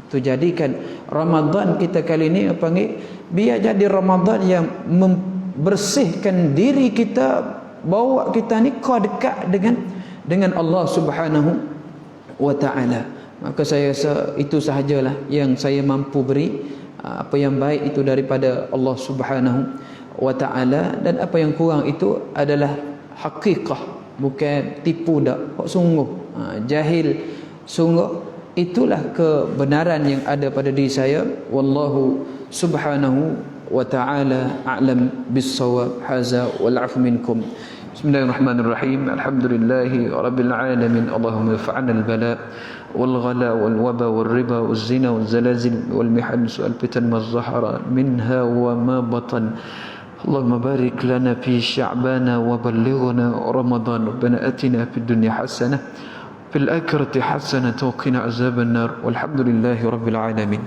S1: Tu jadikan Ramadan kita kali ni panggil, biar jadi Ramadan yang membersihkan diri kita, bawa kita ni kau dekat dengan Allah Subhanahu wa Ta'ala. Maka saya rasa itu sahajalah yang saya mampu beri. Apa yang baik itu daripada Allah Subhanahu wa Ta'ala, dan apa yang kurang itu adalah hakikah, bukan tipu dak, sungguh jahil sungguh. Itulah kebenaran yang ada pada diri saya. Wallahu Subhanahu wa Ta'ala a'lam bis-shawab. Haza wal 'afwu minkum. Bismillahirrahmanirrahim. Alhamdulillahi rabbil alamin. Allahumma fa'alna al-bala wal ghala wal waba wal riba wal zina wal zalazil wal mihan wal fitan ma zahara minha wa ma batan. اللهم بارك لنا في شعبان وبلغنا رمضان. ربنا آتنا في الدنيا حسنة في الآخرة حسنة وقنا عذاب النار والحمد لله رب العالمين.